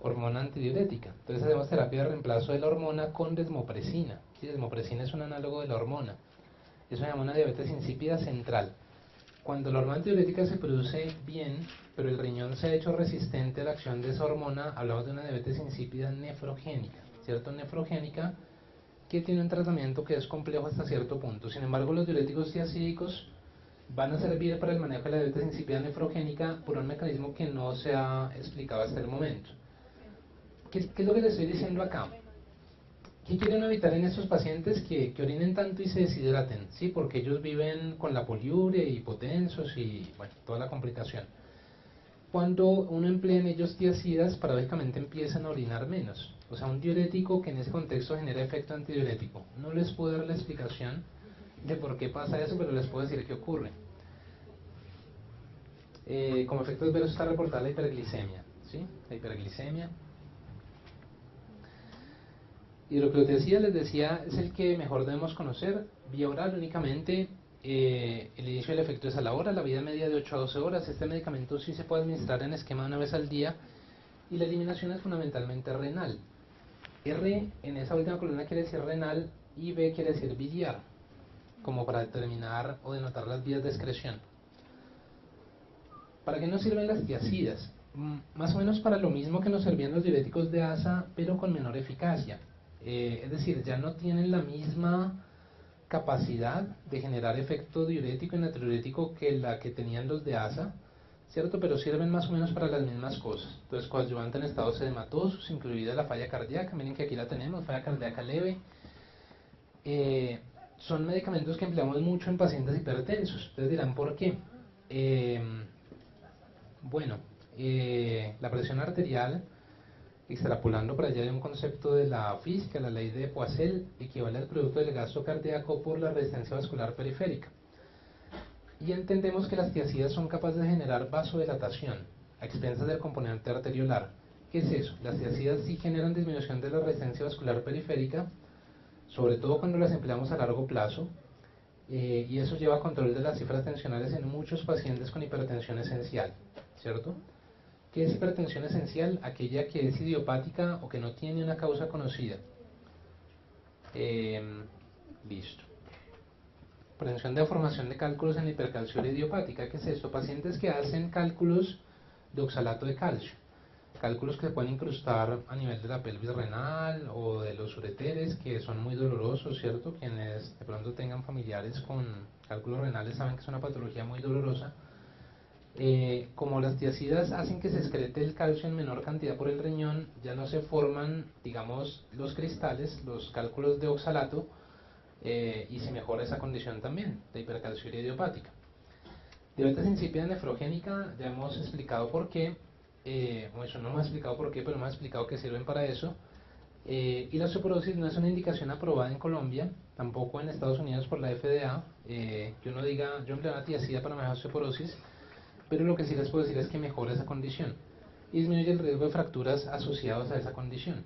Hormona antidiurética. Entonces hacemos terapia de reemplazo de la hormona con desmopresina. ¿Sí? Desmopresina es un análogo de la hormona. Eso se llama una diabetes insípida central. Cuando la hormona antidiurética se produce bien, pero el riñón se ha hecho resistente a la acción de esa hormona, hablamos de una diabetes insípida nefrogénica. ¿cierto? Nefrogénica, que tiene un tratamiento que es complejo hasta cierto punto. Sin embargo, los diuréticos tiazídicos van a servir para el manejo de la diabetes insípida nefrogénica por un mecanismo que no se ha explicado hasta el momento. ¿Qué es lo que les estoy diciendo acá? ¿Qué quieren evitar en estos pacientes? Que orinen tanto y se deshidraten, ¿sí? Porque ellos viven con la poliuria, hipotensos y, bueno, toda la complicación. Cuando uno emplea en ellos tiazidas, paradójicamente empiezan a orinar menos. O sea, un diurético que en ese contexto genera efecto antidiurético. No les puedo dar la explicación de por qué pasa eso, pero les puedo decir qué ocurre. Como efecto adverso está reportada la hiperglicemia, ¿sí? La hiperglicemia. Y lo que les decía, es el que mejor debemos conocer. Vía oral únicamente, el inicio del efecto es a la hora, la vida media de 8 a 12 horas. Este medicamento sí se puede administrar en esquema una vez al día, y la eliminación es fundamentalmente renal. R en esa última columna quiere decir renal y B quiere decir biliar, como para determinar o denotar las vías de excreción. ¿Para qué nos sirven las tiazidas? Más o menos para lo mismo que nos servían los diuréticos de ASA, pero con menor eficacia. Es decir, ya no tienen la misma capacidad de generar efecto diurético y natriurético que la que tenían los de ASA, ¿cierto? Pero sirven más o menos para las mismas cosas. Entonces, coadyuvante en estados edematosos, incluida la falla cardíaca. Miren que aquí la tenemos, falla cardíaca leve. Son medicamentos que empleamos mucho en pacientes hipertensos. Ustedes dirán, ¿por qué? Bueno, la presión arterial, extrapolando para allá de un concepto de la física, la ley de Poiseuille, equivale al producto del gasto cardíaco por la resistencia vascular periférica. Y entendemos que las tiazidas son capaces de generar vasodilatación a expensas del componente arteriolar. ¿Qué es eso? Las tiazidas sí generan disminución de la resistencia vascular periférica, sobre todo cuando las empleamos a largo plazo, y eso lleva a control de las cifras tensionales en muchos pacientes con hipertensión esencial, ¿cierto? ¿Qué es hipertensión esencial? Aquella que es idiopática o que no tiene una causa conocida. Listo. Prevención de formación de cálculos en hipercalciuria idiopática. ¿Qué es esto? Pacientes que hacen cálculos de oxalato de calcio. Cálculos que se pueden incrustar a nivel de la pelvis renal o de los ureteres, que son muy dolorosos, ¿cierto? Quienes de pronto tengan familiares con cálculos renales saben que es una patología muy dolorosa. Como las tiazidas hacen que se excrete el calcio en menor cantidad por el riñón, ya no se forman, digamos, los cristales, los cálculos de oxalato, y se mejora esa condición también de hipercalciuria idiopática. Diabetes insípida nefrogénica, ya hemos explicado por qué. Bueno, no hemos explicado por qué, pero hemos explicado que sirven para eso. Y la osteoporosis no es una indicación aprobada en Colombia, tampoco en Estados Unidos por la FDA. Que uno diga, yo empleo una tiazida para manejar osteoporosis, pero lo que sí les puedo decir es que mejora esa condición y disminuye el riesgo de fracturas asociados a esa condición.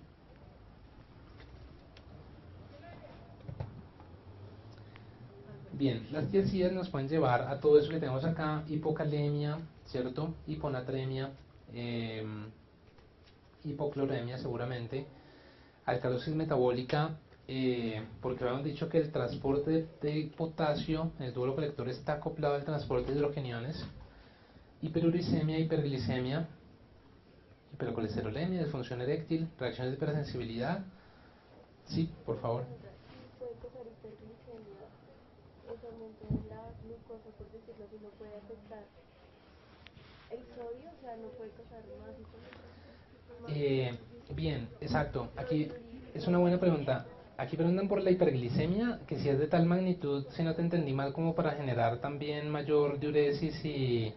Bien, las tiazidas nos pueden llevar a todo eso que tenemos acá: hipocalemia, ¿cierto? Hiponatremia, hipocloremia seguramente, alcalosis metabólica, porque habíamos dicho que el transporte de potasio en el túbulo colector está acoplado al transporte de hidrogeniones, hiperuricemia, hiperglicemia, hipercolesterolemia, disfunción eréctil, reacciones de hipersensibilidad. Sí, por favor. Puede causar hiperglicemia, ese aumento de la glucosa, por decirlo así, no puede afectar el sodio, o sea, no puede causar más. Bien, exacto. Aquí es una buena pregunta. Aquí preguntan por la hiperglicemia, que si es de tal magnitud, si no te entendí mal, como para generar también mayor diuresis y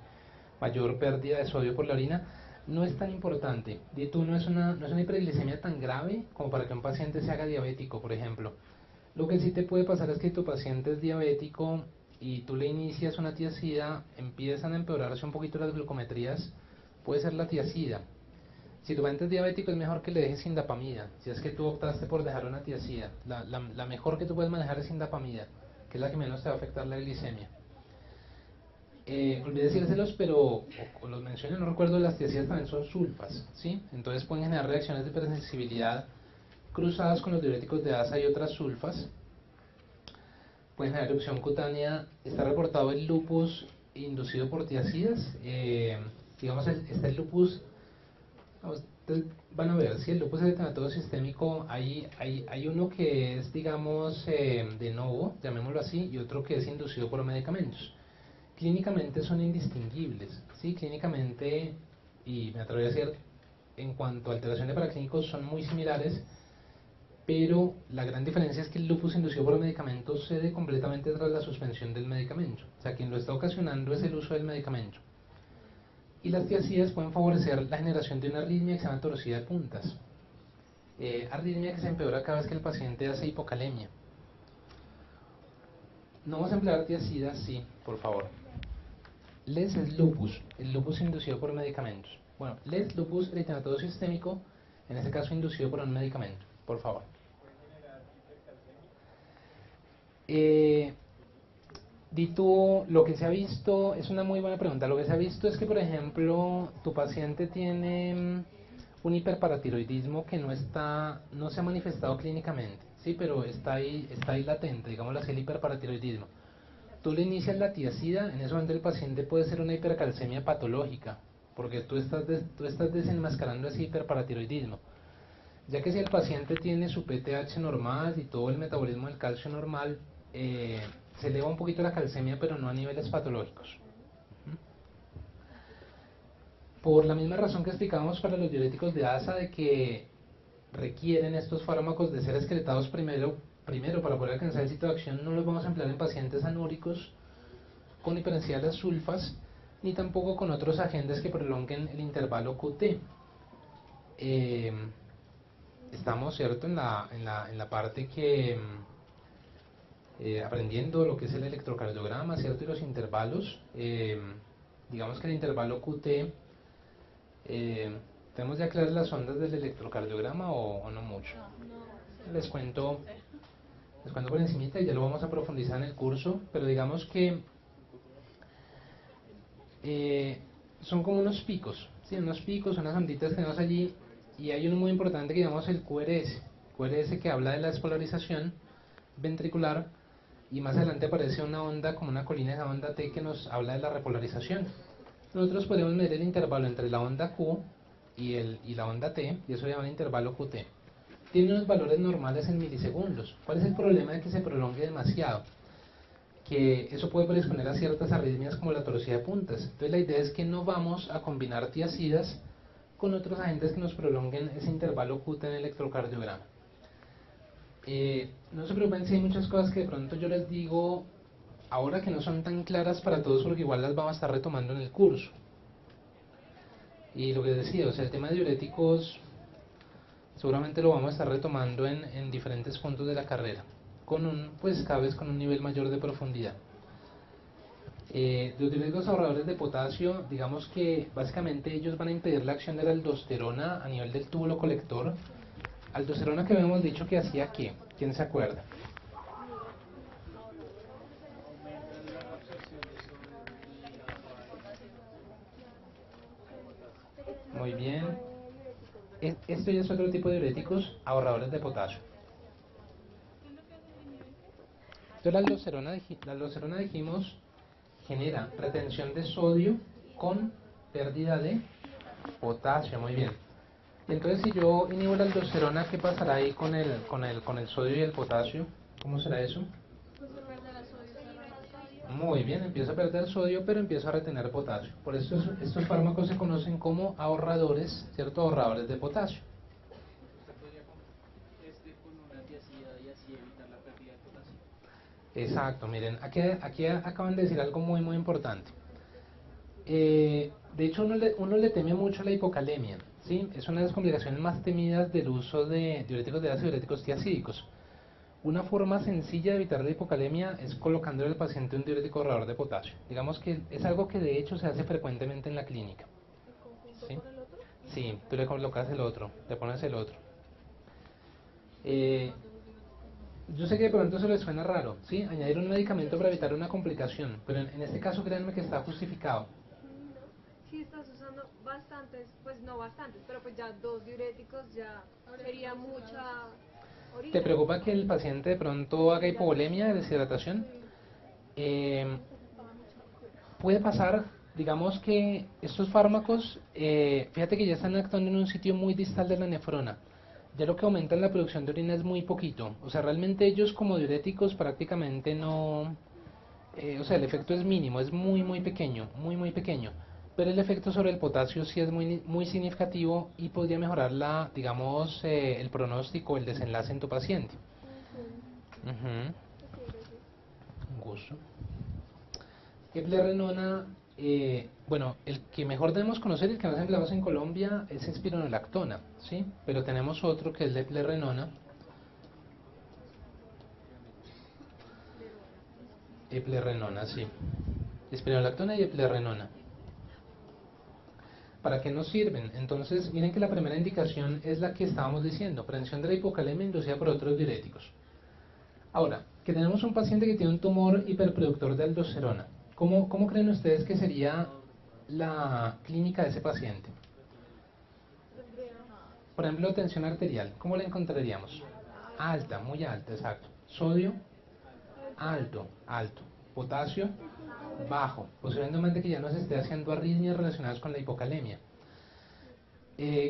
mayor pérdida de sodio por la orina. No es tan importante. Tú no es una hiperglicemia tan grave como para que un paciente se haga diabético, por ejemplo. Lo que sí te puede pasar es que tu paciente es diabético y tú le inicias una tiazida, empiezan a empeorarse un poquito las glucometrías, puede ser la tiazida. Si tu paciente es diabético, es mejor que le dejes indapamida. Si es que tú optaste por dejar una tiazida, la mejor que tú puedes manejar es indapamida, que es la que menos te va a afectar la glicemia. Olvidé decírselos, pero o los mencioné, no recuerdo, las tiazidas también son sulfas, ¿sí? Entonces pueden generar reacciones de hipersensibilidad cruzadas con los diuréticos de ASA y otras sulfas. Pueden generar erupción cutánea. Está reportado el lupus inducido por tiazidas. Digamos, está el lupus Entonces, van a ver, si el lupus eritematoso sistémico, hay uno que es, digamos, de novo, llamémoslo así, y otro que es inducido por medicamentos. Clínicamente son indistinguibles, ¿sí? Clínicamente, y me atrevo a decir, en cuanto a alteración de paraclínicos son muy similares, pero la gran diferencia es que el lupus inducido por medicamentos cede completamente tras la suspensión del medicamento. O sea, quien lo está ocasionando es el uso del medicamento. Y las tiacidas pueden favorecer la generación de una arritmia que se llama torcida de puntas. Arritmia que se empeora cada vez que el paciente hace hipocalemia. No vamos a emplear tiacidas, sí, por favor. LES es lupus, el lupus inducido por medicamentos. Bueno, LES, lupus eritematoso sistémico, en este caso inducido por un medicamento, por favor. Di tú, lo que se ha visto, es una muy buena pregunta, lo que se ha visto es que, por ejemplo, tu paciente tiene un hiperparatiroidismo que no se ha manifestado clínicamente, sí, pero está ahí latente, digamos así, el hiperparatiroidismo. Tú le inicias la tiacida, en ese momento el paciente puede ser una hipercalcemia patológica, porque tú estás desenmascarando ese hiperparatiroidismo. Ya que si el paciente tiene su PTH normal y todo el metabolismo del calcio normal, se eleva un poquito la calcemia, pero no a niveles patológicos. Por la misma razón que explicamos para los diuréticos de ASA, de que requieren estos fármacos de ser excretados primero para poder alcanzar el sitio de acción, no los vamos a emplear en pacientes anúricos con hipertensión de las sulfas, ni tampoco con otros agentes que prolonguen el intervalo QT. Estamos, ¿cierto?, en la parte que aprendiendo lo que es el electrocardiograma, ¿cierto?, y los intervalos. Digamos que el intervalo QT, ¿tenemos ya claras las ondas del electrocardiograma o no mucho? Les cuento por encimita y ya lo vamos a profundizar en el curso, pero digamos que son como unos picos, ¿sí? Unos picos, unas onditas que tenemos allí, y hay uno muy importante que llamamos el QRS que habla de la despolarización ventricular, y más adelante aparece una onda como una colina, esa onda T, que nos habla de la repolarización. Nosotros podemos medir el intervalo entre la onda Q y la onda T, y eso se llama el intervalo QT. Tiene unos valores normales en milisegundos. ¿Cuál es el problema de que se prolongue demasiado? Que eso puede predisponer a ciertas arritmias como la torcida de puntas. Entonces la idea es que no vamos a combinar tiacidas con otros agentes que nos prolonguen ese intervalo QT en el electrocardiograma. No se preocupen si hay muchas cosas que de pronto yo les digo ahora que no son tan claras para todos, porque igual las vamos a estar retomando en el curso. Y lo que decía, o sea, el tema de diuréticos seguramente lo vamos a estar retomando en diferentes puntos de la carrera, pues cada vez con un nivel mayor de profundidad. Los diuréticos ahorradores de potasio, digamos que básicamente ellos van a impedir la acción de la aldosterona a nivel del túbulo colector. Aldosterona que habíamos dicho que hacía ¿qué? ¿Quién se acuerda? Muy bien. Esto ya es otro tipo de diuréticos ahorradores de potasio. Entonces la aldosterona dijimos genera retención de sodio con pérdida de potasio. Muy bien. Y entonces si yo inhibo la aldosterona, ¿qué pasará ahí con el sodio y el potasio? ¿Cómo será eso? Pues se perderá sodio. Muy bien, empiezo a perder sodio, pero empiezo a retener potasio. Por eso estos fármacos se conocen como ahorradores, ¿cierto? Ahorradores de potasio. ¿Se podría con una tiacida y así evitar la pérdida de potasio? Exacto, miren, aquí acaban de decir algo muy muy importante. De hecho uno le teme mucho la hipocalemia, ¿sí? Es una de las complicaciones más temidas del uso de diuréticos de ácido y diuréticos tiacídicos. Una forma sencilla de evitar la hipocalemia es colocándole al paciente un diurético ahorrador de potasio. Digamos que es algo que de hecho se hace frecuentemente en la clínica. ¿Sí? ¿Con el otro? Sí, tú le colocas el otro, le pones el otro. Yo sé que de pronto eso les suena raro, ¿sí? Añadir un medicamento para evitar una complicación, pero en este caso créanme que está justificado. Si estás usando bastantes, pues no bastantes, pero pues ya 2 diuréticos ya sería mucha orina. ¿Te preocupa que el paciente de pronto haga hipovolemia, deshidratación? Puede pasar, digamos que estos fármacos, fíjate que ya están actuando en un sitio muy distal de la nefrona. Ya lo que aumenta en la producción de orina es muy poquito. O sea, realmente ellos como diuréticos prácticamente no... o sea, el efecto es mínimo, es muy pequeño, muy pequeño. Pero el efecto sobre el potasio sí es muy significativo y podría mejorar la, digamos, el pronóstico, el desenlace en tu paciente. Ok, Ujú. ok, gracias. Un gusto. Eplerenona, bueno, el que mejor debemos conocer, el que más empleamos en Colombia, es espironolactona, ¿sí? Pero tenemos otro que es la eplerenona. Eplerenona, sí. Espironolactona y eplerenona. ¿Para qué nos sirven? Entonces, miren que la primera indicación es la que estábamos diciendo, prevención de la hipocalemia inducida por otros diuréticos. Ahora, que tenemos un paciente que tiene un tumor hiperproductor de aldosterona. ¿Cómo creen ustedes que sería la clínica de ese paciente? Por ejemplo, tensión arterial, ¿cómo la encontraríamos? Alta, muy alta, exacto. Sodio, alto. Potasio, bajo. Posiblemente que ya nos esté haciendo arritmias relacionadas con la hipocalemia.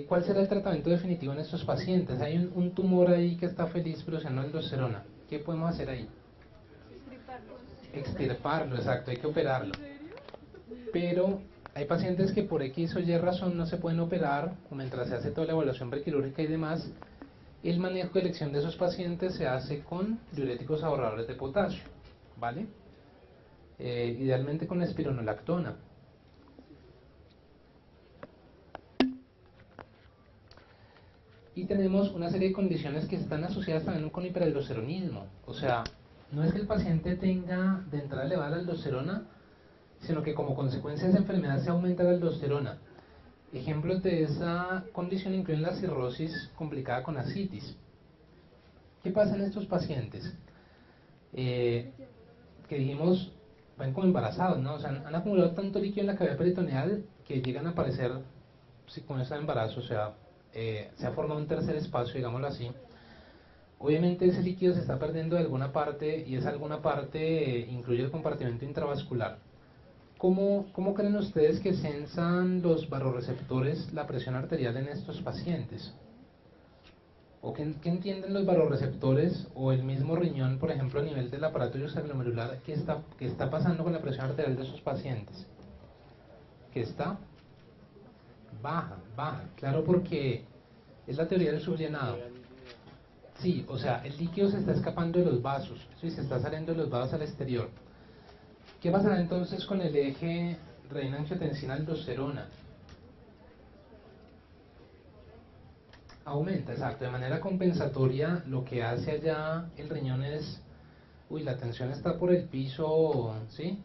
¿Cuál será el tratamiento definitivo en estos pacientes? Hay un tumor ahí que está feliz produciendo aldosterona. ¿Qué podemos hacer ahí? Extirparlo, exacto, hay que operarlo. Pero hay pacientes que por X o Y razón no se pueden operar, o mientras se hace toda la evaluación prequirúrgica y demás, el manejo de elección de esos pacientes se hace con diuréticos ahorradores de potasio, ¿vale? Idealmente con espironolactona. Y tenemos una serie de condiciones que están asociadas también con hiperaldosteronismo. O sea, no es que el paciente tenga de entrada elevada la aldosterona, sino que como consecuencia de esa enfermedad se aumenta la aldosterona. Ejemplos de esa condición incluyen la cirrosis complicada con ascitis. ¿Qué pasa en estos pacientes? Que dijimos, van como embarazados, ¿no? O sea, han acumulado tanto líquido en la cavidad peritoneal que llegan a aparecer con ese embarazo, o sea, se ha formado un tercer espacio, digámoslo así. Obviamente ese líquido se está perdiendo de alguna parte y esa alguna parte incluye el compartimento intravascular. ¿Cómo creen ustedes que sensan los barorreceptores la presión arterial en estos pacientes? ¿O qué entienden los barorreceptores o el mismo riñón, por ejemplo, a nivel del aparato extraglomerular, qué está pasando con la presión arterial de esos pacientes? Que está baja, claro, porque es la teoría del subllenado. Sí, o sea, el líquido se está escapando de los vasos, sí, se está saliendo de los vasos al exterior. ¿Qué pasará entonces con el eje renina-angiotensina-aldosterona? Aumenta, exacto. De manera compensatoria, lo que hace allá el riñón es, uy, la tensión está por el piso, ¿sí?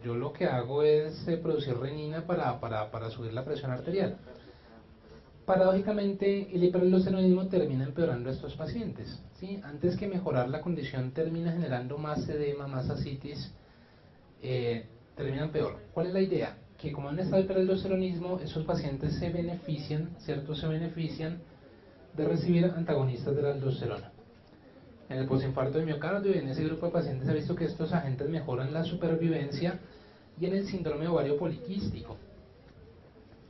Yo lo que hago es producir renina para subir la presión arterial. Paradójicamente, el hiperaldosteronismo termina empeorando a estos pacientes, ¿sí? Antes que mejorar la condición, termina generando más edema, más ascitis, terminan peor. ¿Cuál es la idea? Que como han estado hiperaldosteronismo, esos pacientes se benefician, ¿cierto? Se benefician de recibir antagonistas de la aldosterona. En el postinfarto de miocardio y en ese grupo de pacientes se ha visto que estos agentes mejoran la supervivencia y en el síndrome ovario poliquístico.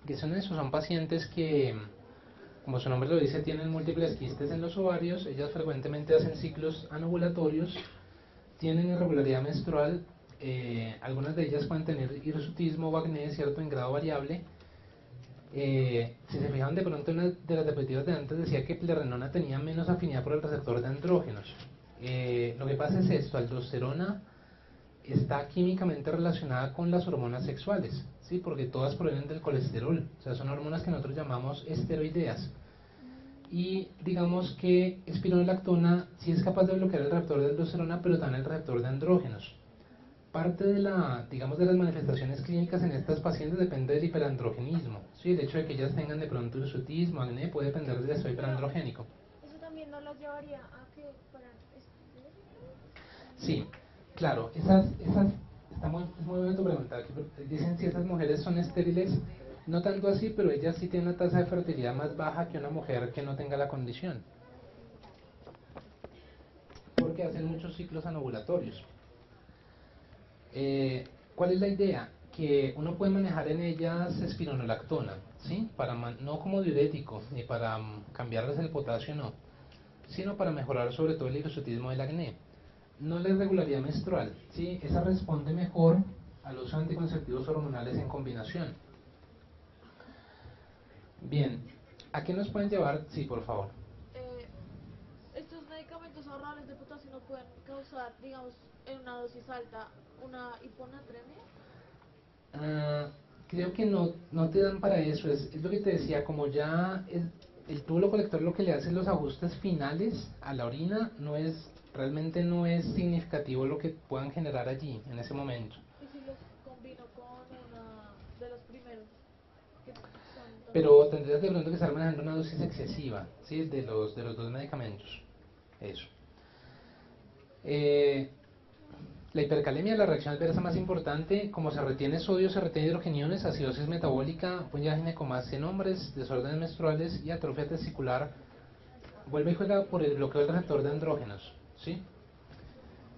Que son esos? Son pacientes que, como su nombre lo dice, tienen múltiples quistes en los ovarios, ellas frecuentemente hacen ciclos anovulatorios, tienen irregularidad menstrual, algunas de ellas pueden tener hirsutismo o acné, cierto, en grado variable. Si se fijan de pronto en una de las diapositivas de antes decía que plerrenona tenía menos afinidad por el receptor de andrógenos. Lo que pasa es esto, aldosterona está químicamente relacionada con las hormonas sexuales, ¿sí? Porque todas provienen del colesterol, o sea, son hormonas que nosotros llamamos esteroideas. Y digamos que espironolactona sí es capaz de bloquear el receptor de aldosterona, pero también el receptor de andrógenos. Parte de digamos, de las manifestaciones clínicas en estas pacientes depende del hiperandrogenismo, ¿sí? El hecho de que ellas tengan de pronto hirsutismo, acné, puede depender del estado hiperandrogénico. Eso también no las llevaría a que fueran Sí, claro, es muy buena tu pregunta. Dicen si esas mujeres son estériles, no tanto así, pero ellas sí tienen una tasa de fertilidad más baja que una mujer que no tenga la condición, porque hacen muchos ciclos anovulatorios. ¿Cuál es la idea? que uno puede manejar en ellas espironolactona, ¿sí? No como diurético, ni para cambiarles el potasio, no, sino para mejorar sobre todo el hirsutismo del acné. No la irregularidad menstrual, ¿sí? Esa responde mejor a los anticonceptivos hormonales en combinación. Bien, ¿a qué nos pueden llevar? Sí, por favor. Estos medicamentos ahorradores de potasio no pueden causar, digamos, en una dosis alta, una hiponatremia. Creo que no te dan para eso, es lo que te decía, como ya el túbulo colector lo que le hace los ajustes finales a la orina, realmente no es significativo lo que puedan generar allí, en ese momento. ¿Y si los combino con una de los primeros? Que son Pero tendrías de pronto que estar manejando una dosis excesiva, ¿sí? De los dos medicamentos. Eso. La hipercalemia, la reacción adversa más importante, como se retiene sodio, se retiene hidrogeniones, acidosis metabólica, puña ginecomastia en hombres, desórdenes menstruales y atrofia testicular. Vuelve y juega por el bloqueo del receptor de andrógenos, ¿sí?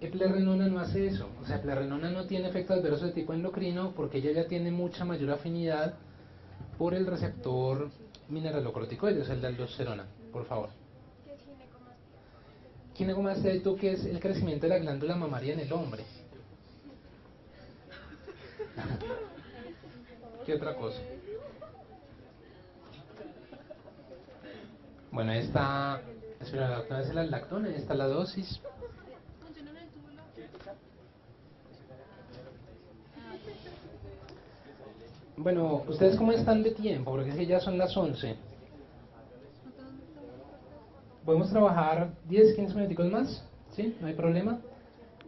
Eplerenona no hace eso, o sea, eplerenona no tiene efecto adverso de tipo endocrino porque ella ya tiene mucha mayor afinidad por el receptor mineralocorticoide, o sea, el de aldosterona, por favor. ¿Qué es ginecomastia? Ginecomastia, tú que es el crecimiento de la glándula mamaria en el hombre. ¿Qué otra cosa? Bueno, esta espironolactona es la lactona, esta es la dosis. ¿Funciona en el túbulo? Bueno, ¿ustedes cómo están de tiempo? Porque es que ya son las 11. ¿Podemos trabajar 10, 15 minuticos más? ¿Sí? ¿No hay problema?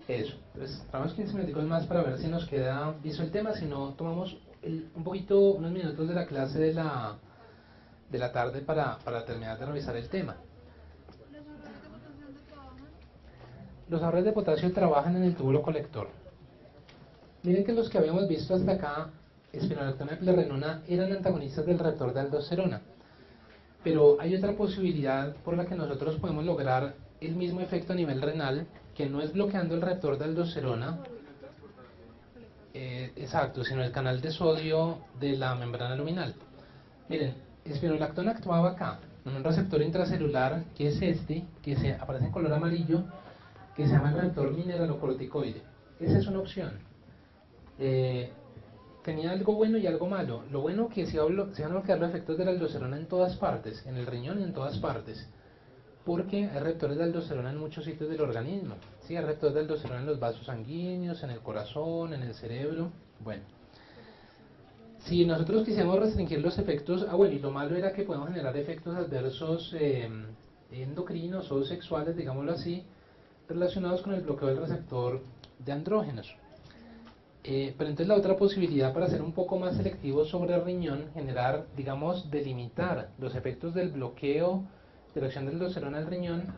Eso, entonces trabajamos 15 minuticos más para ver si nos queda visto el tema, si no tomamos unos minutos de la clase de la tarde para terminar de revisar el tema. ¿Los ahorros de potasio dónde trabajan? Los ahorros de potasio trabajan en el túbulo colector. Miren que los que habíamos visto hasta acá, espironolactona y eplerenona, eran antagonistas del receptor de aldosterona. Pero hay otra posibilidad por la que nosotros podemos lograr el mismo efecto a nivel renal, que no es bloqueando el receptor de aldosterona, exacto, sino el canal de sodio de la membrana luminal. Miren, espironolactona actuaba acá, en un receptor intracelular, que es este, que aparece en color amarillo, que se llama el receptor mineralocorticoide. Esa es una opción. Tenía algo bueno y algo malo. Lo bueno que se van a bloquear los efectos de la aldosterona en todas partes, en el riñón y en todas partes, porque hay receptores de aldosterona en muchos sitios del organismo. Sí, hay receptores de aldosterona en los vasos sanguíneos, en el corazón, en el cerebro. Bueno, si nosotros quisiéramos restringir los efectos, bueno, y lo malo era que podemos generar efectos adversos endocrinos o sexuales, digámoslo así, relacionados con el bloqueo del receptor de andrógenos. Pero entonces la otra posibilidad para ser un poco más selectivo sobre el riñón, generar, digamos, delimitar los efectos del bloqueo de la acción del aldosterona al riñón,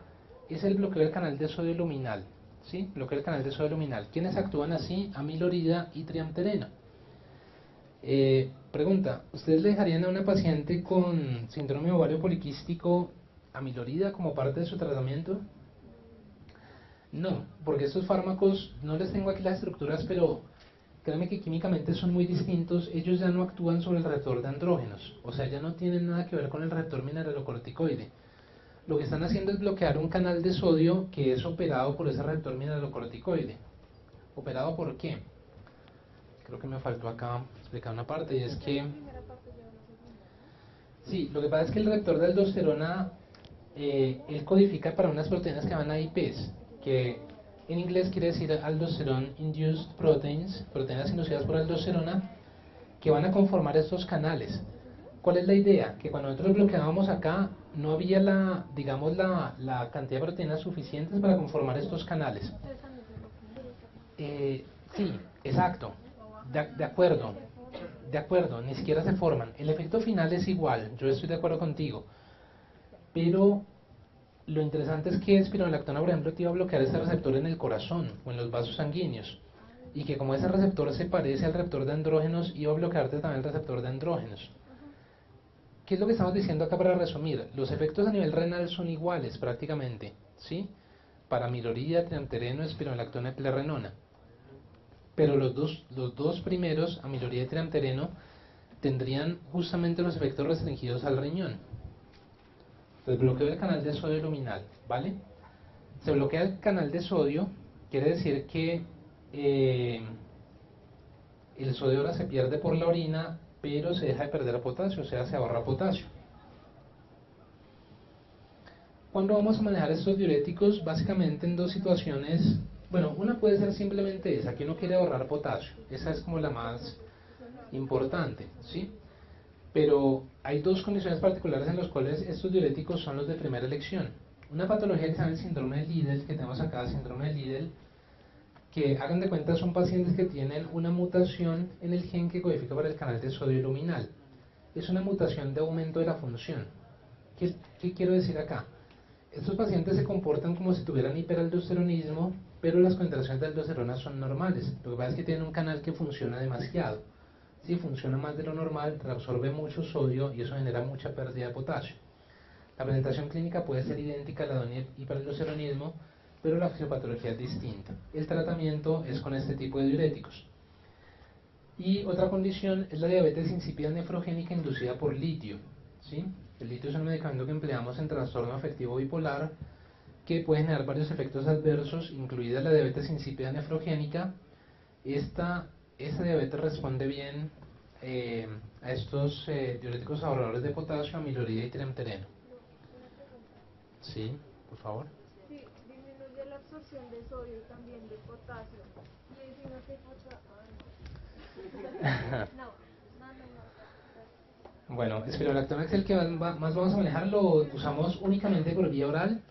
es el bloqueo del canal de sodio luminal. ¿Sí? Bloqueo del canal de sodio luminal. ¿Quiénes actúan así? Amilorida y triamterena. Pregunta, ¿ustedes le dejarían a una paciente con síndrome ovario poliquístico amilorida como parte de su tratamiento? No, porque estos fármacos, no les tengo aquí las estructuras, pero créanme que químicamente son muy distintos. Ellos ya no actúan sobre el receptor de andrógenos, o sea, ya no tienen nada que ver con el receptor mineralocorticoide. Lo que están haciendo es bloquear un canal de sodio que es operado por ese receptor mineralocorticoide. ¿Operado por qué? Creo que me faltó acá explicar una parte, y es que sí, lo que pasa es que el receptor de aldosterona él codifica para unas proteínas que llaman AIPs, que en inglés quiere decir Aldosterone Induced Proteins, proteínas inducidas por aldosterona, que van a conformar estos canales. ¿Cuál es la idea? Que cuando nosotros bloqueábamos acá, no había la cantidad de proteínas suficientes para conformar estos canales. Sí, exacto, de acuerdo, ni siquiera se forman. El efecto final es igual, yo estoy de acuerdo contigo, pero lo interesante es que espironolactona, por ejemplo, te iba a bloquear ese receptor en el corazón o en los vasos sanguíneos, y que como ese receptor se parece al receptor de andrógenos, iba a bloquearte también el receptor de andrógenos. ¿Qué es lo que estamos diciendo acá para resumir? Los efectos a nivel renal son iguales prácticamente, ¿sí? Para amilorida, triamtereno, espironolactona, eplerenona. pero los dos primeros, amiloridad y triamtereno, tendrían justamente los efectos restringidos al riñón. Entonces, bloqueo del canal de sodio luminal, ¿vale? Se bloquea el canal de sodio, quiere decir que el sodio ahora se pierde por la orina, pero se deja de perder potasio, o sea, se ahorra potasio. Cuando vamos a manejar estos diuréticos, básicamente en dos situaciones, bueno, una puede ser simplemente esa, que uno quiere ahorrar potasio, esa es como la más importante, ¿sí? Pero hay dos condiciones particulares en las cuales estos diuréticos son los de primera elección. Una patología que se llama el síndrome de Liddle, que tenemos acá, síndrome de Liddle, que hagan de cuenta son pacientes que tienen una mutación en el gen que codifica para el canal de sodio luminal. Es una mutación de aumento de la función. ¿Qué quiero decir acá? Estos pacientes se comportan como si tuvieran hiperaldosteronismo, pero las concentraciones de aldosterona son normales. Lo que pasa es que tienen un canal que funciona demasiado. Si funciona más de lo normal, reabsorbe mucho sodio y eso genera mucha pérdida de potasio. La presentación clínica puede ser idéntica a la de un hiperaldosteronismo, pero la fisiopatología es distinta. El tratamiento es con este tipo de diuréticos. Y otra condición es la diabetes insípida nefrogénica inducida por litio, ¿sí? El litio es un medicamento que empleamos en trastorno afectivo bipolar que puede generar varios efectos adversos, incluida la diabetes insípida nefrogénica. Esa diabetes responde bien a estos diuréticos ahorradores de potasio, amiloridad y triamtereno. Sí, por favor. Sí, disminuye la absorción de sodio y también de potasio. Y si no te focha, no. Bueno, espironolactona es el que más vamos a manejar, lo usamos únicamente por vía oral.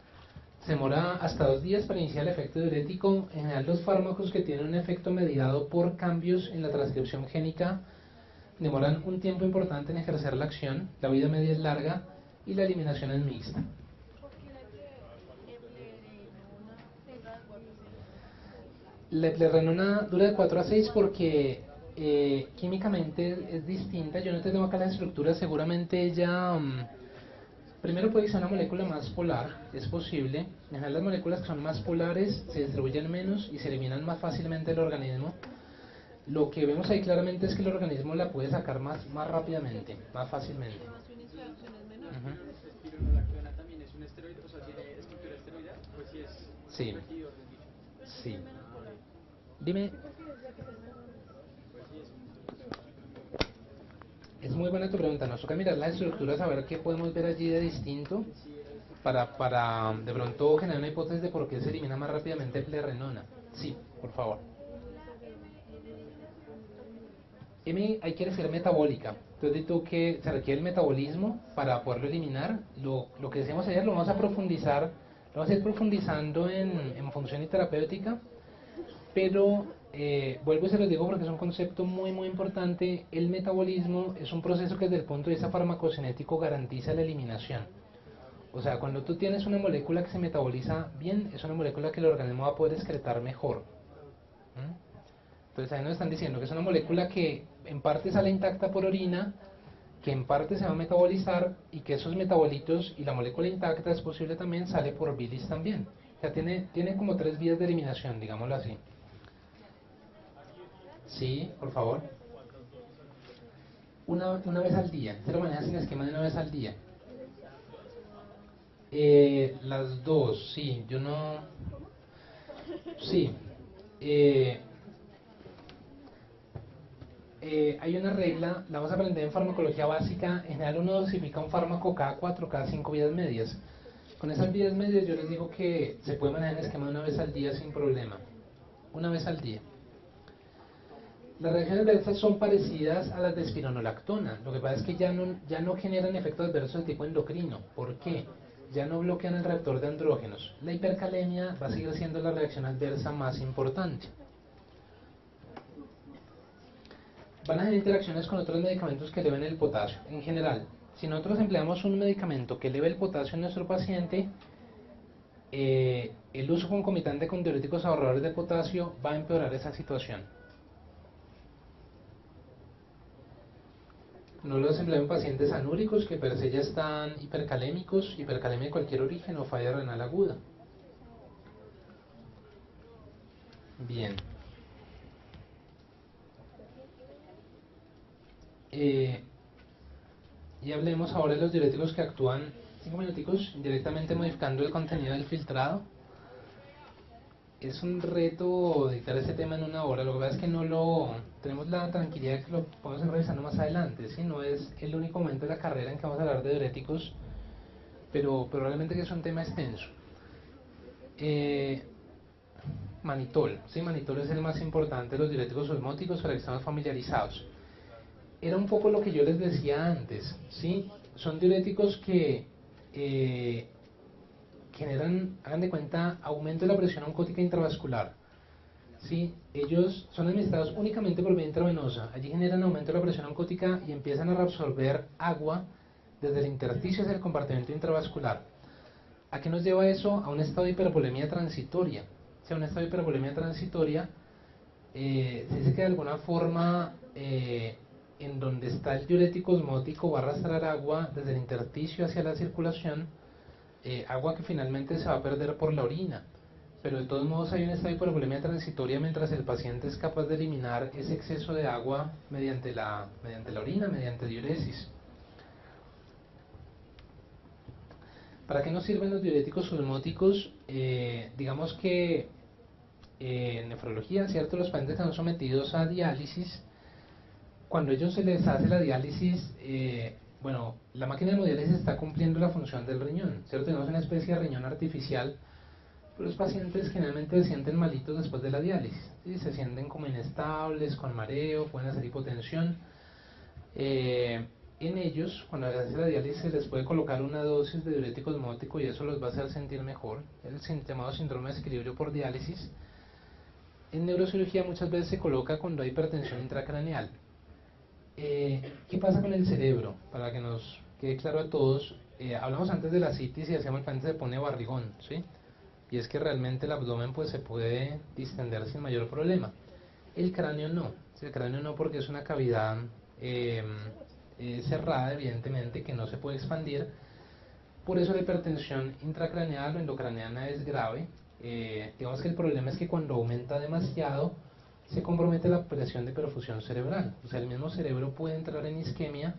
Se demora hasta 2 días para iniciar el efecto diurético. En general, los fármacos que tienen un efecto mediado por cambios en la transcripción génica demoran un tiempo importante en ejercer la acción, la vida media es larga y la eliminación es mixta. La eplerenona dura de 4 a 6 porque químicamente es distinta. Yo no te tengo acá la estructura, seguramente ella primero puede ser una molécula más polar, es posible. En general las moléculas que son más polares se distribuyen menos y se eliminan más fácilmente del organismo. Lo que vemos ahí claramente es que el organismo la puede sacar más rápidamente, más fácilmente. ¿Esta espironolactona también es un esteroide? O sea, ¿tiene estructura esteroidal? Pues sí es Sí. competidor del dicho. Sí. Dime. Es muy buena tu pregunta. Nos toca mirar las estructuras a ver qué podemos ver allí de distinto para de pronto generar una hipótesis de por qué se elimina más rápidamente eplerenona. Sí, por favor. M hay que decir metabólica. Entonces tú que se requiere el metabolismo para poderlo eliminar. Lo que decíamos ayer lo vamos a profundizar, lo vamos a ir profundizando en función y terapéutica, pero vuelvo y se los digo porque es un concepto muy importante. El metabolismo es un proceso que desde el punto de vista farmacocinético garantiza la eliminación. O sea, cuando tú tienes una molécula que se metaboliza bien, es una molécula que el organismo va a poder excretar mejor. Entonces ahí nos están diciendo que es una molécula que en parte sale intacta por orina, que en parte se va a metabolizar y que esos metabolitos y la molécula intacta es posible también sale por bilis también. O sea, tiene como 3 vías de eliminación, digámoslo así. Sí, por favor. Una vez al día. Se lo maneja sin esquema de una vez al día. Las dos, sí. Yo no... Sí. Hay una regla, la vamos a aprender en farmacología básica. En general uno dosifica un fármaco cada 4, cada 5 vías medias. Con esas vías medias yo les digo que se puede manejar en esquema de una vez al día sin problema. Una vez al día. Las reacciones adversas son parecidas a las de espironolactona. Lo que pasa es que ya no generan efectos adversos de tipo endocrino. ¿Por qué? Ya no bloquean el receptor de andrógenos. La hipercalemia va a seguir siendo la reacción adversa más importante. Van a tener interacciones con otros medicamentos que eleven el potasio. En general, si nosotros empleamos un medicamento que eleve el potasio en nuestro paciente, el uso concomitante con diuréticos ahorradores de potasio va a empeorar esa situación. No los empleamos en pacientes anúricos que per se ya están hipercalémicos, hipercalemia de cualquier origen o falla renal aguda. Bien. Y hablemos ahora de los diuréticos que actúan 5 minuticos indirectamente modificando el contenido del filtrado. Es un reto dictar este tema en una hora. Lo que pasa es que no lo tenemos la tranquilidad de que lo podemos ir revisando más adelante, ¿sí? No es el único momento de la carrera en que vamos a hablar de diuréticos, pero realmente que es un tema extenso. Manitol, ¿sí? Manitol es el más importante de los diuréticos osmóticos para que estamos familiarizados. Era un poco lo que yo les decía antes, ¿sí? Son diuréticos que generan, hagan de cuenta, aumento de la presión oncótica intravascular. ¿Sí? Ellos son administrados únicamente por vía intravenosa. Allí generan aumento de la presión oncótica y empiezan a reabsorber agua desde el intersticio hacia el compartimento intravascular. ¿A qué nos lleva eso? A un estado de hipervolemia transitoria. O sea, un estado de hipervolemia transitoria se dice que de alguna forma en donde está el diurético osmótico va a arrastrar agua desde el intersticio hacia la circulación, agua que finalmente se va a perder por la orina, pero de todos modos hay un estado de hipervolemia transitoria mientras el paciente es capaz de eliminar ese exceso de agua mediante la orina, mediante diuresis. ¿Para qué nos sirven los diuréticos osmóticos? Digamos que en nefrología, ¿cierto? Los pacientes que son sometidos a diálisis, cuando a ellos se les hace la diálisis, bueno, la máquina de hemodiálisis está cumpliendo la función del riñón, ¿cierto? Tenemos una especie de riñón artificial, pero los pacientes generalmente se sienten malitos después de la diálisis, ¿sí? Se sienten como inestables, con mareo, pueden hacer hipotensión. En ellos, cuando se hace la diálisis, se les puede colocar una dosis de diurético osmótico y eso los va a hacer sentir mejor, el llamado síndrome de desequilibrio por diálisis. En neurocirugía muchas veces se coloca cuando hay hipertensión intracraneal. ¿Qué pasa con el cerebro? Para que nos quede claro a todos, hablamos antes de la citis y decíamos que el paciente se pone barrigón, ¿sí? Y es que realmente el abdomen pues se puede distender sin mayor problema. El cráneo no, ¿sí? El cráneo no, porque es una cavidad cerrada, evidentemente, que no se puede expandir. Por eso la hipertensión intracraneal o endocraneana es grave. Digamos que el problema es que cuando aumenta demasiado se compromete la presión de perfusión cerebral. O sea, el mismo cerebro puede entrar en isquemia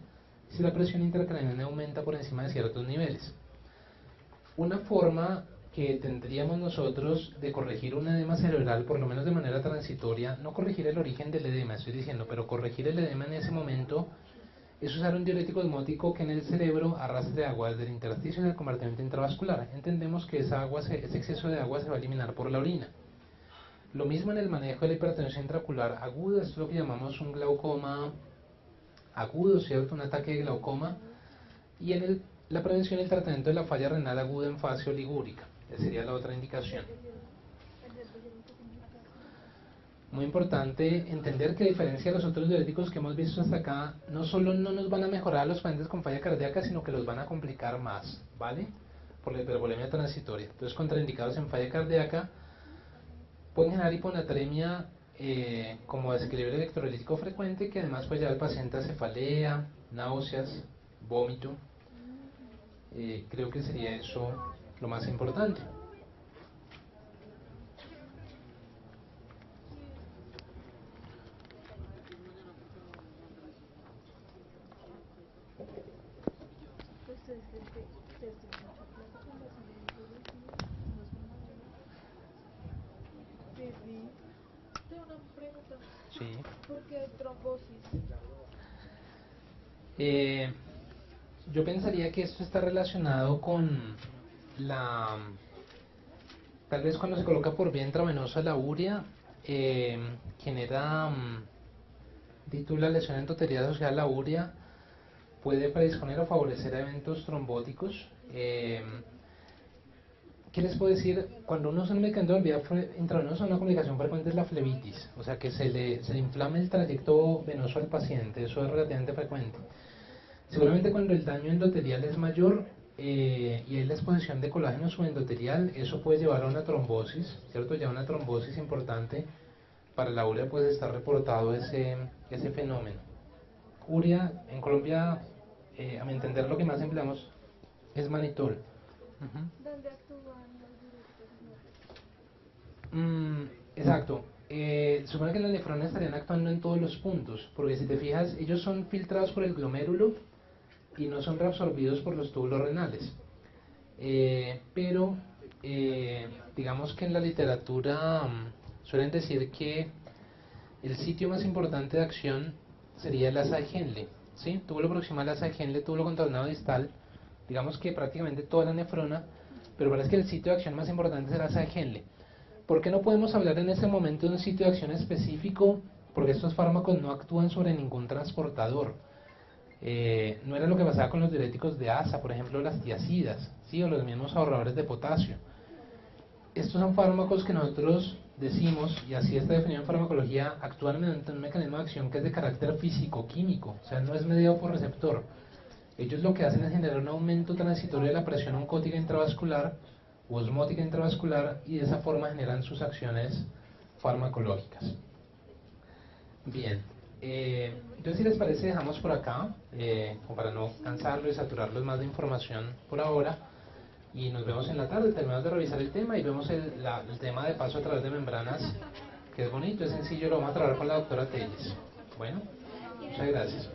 si la presión intracraneana aumenta por encima de ciertos niveles. Una forma que tendríamos nosotros de corregir un edema cerebral, por lo menos de manera transitoria, no corregir el origen del edema, estoy diciendo, pero corregir el edema en ese momento, es usar un diurético osmótico que en el cerebro arrastre agua desde el intersticio en el compartimento intravascular. Entendemos que ese exceso de agua se va a eliminar por la orina. Lo mismo en el manejo de la hipertensión intraocular aguda, esto es lo que llamamos un glaucoma agudo, ¿cierto? Un ataque de glaucoma. Y en la prevención y el tratamiento de la falla renal aguda en fase oligúrica, esa sería la otra indicación. Muy importante entender que a diferencia de los otros diuréticos que hemos visto hasta acá, no solo no nos van a mejorar a los pacientes con falla cardíaca, sino que los van a complicar más, ¿vale? Por la hipervolemia transitoria. Entonces, contraindicados en falla cardíaca, pueden generar hiponatremia como desequilibrio electrolítico frecuente, que además puede llevar al paciente a cefalea, náuseas, vómito. Creo que sería eso lo más importante. Tengo una pregunta. Sí. ¿Por qué trombosis? Yo pensaría que esto está relacionado con tal vez cuando se coloca por vía intravenosa la urea, genera titula lesión endotelial asociada a la urea, puede predisponer o favorecer a eventos trombóticos. ¿Qué les puedo decir? Cuando uno usa un medicamento por vía intravenosa, una complicación frecuente es la flebitis, o sea que se le inflama el trayecto venoso al paciente, eso es relativamente frecuente. Seguramente cuando el daño endotelial es mayor y hay la exposición de colágeno subendotelial, eso puede llevar a una trombosis, ¿cierto? Ya una trombosis importante. Para la urea pues está reportado ese fenómeno. Urea, en Colombia, a mi entender, lo que más empleamos es manitol. ¿Dónde actúan los diuréticos osmóticos? Exacto. supone que las nefronas estarían actuando en todos los puntos, porque si te fijas, ellos son filtrados por el glomérulo y no son reabsorbidos por los túbulos renales. Pero digamos que en la literatura suelen decir que el sitio más importante de acción sería el asa de Henle, ¿sí? Túbulo proximal, asa de Henle, túbulo contornado distal, digamos que prácticamente toda la nefrona, pero parece que el sitio de acción más importante es el asa de Henle. ¿Por qué no podemos hablar en ese momento de un sitio de acción específico? Porque estos fármacos no actúan sobre ningún transportador. No era lo que pasaba con los diuréticos de asa, por ejemplo las tiacidas, ¿sí? O los mismos ahorradores de potasio. Estos son fármacos que nosotros decimos, y así está definido en farmacología, actúan mediante un mecanismo de acción que es de carácter físico-químico, o sea, no es mediado por receptor. Ellos lo que hacen es generar un aumento transitorio de la presión oncótica intravascular u osmótica intravascular, y de esa forma generan sus acciones farmacológicas. Bien, entonces si les parece dejamos por acá, como para no cansarlos y saturarlos más de información por ahora, y nos vemos en la tarde, terminamos de revisar el tema y vemos el tema de paso a través de membranas, que es bonito, es sencillo, lo vamos a trabajar con la doctora Telles. Bueno, muchas gracias.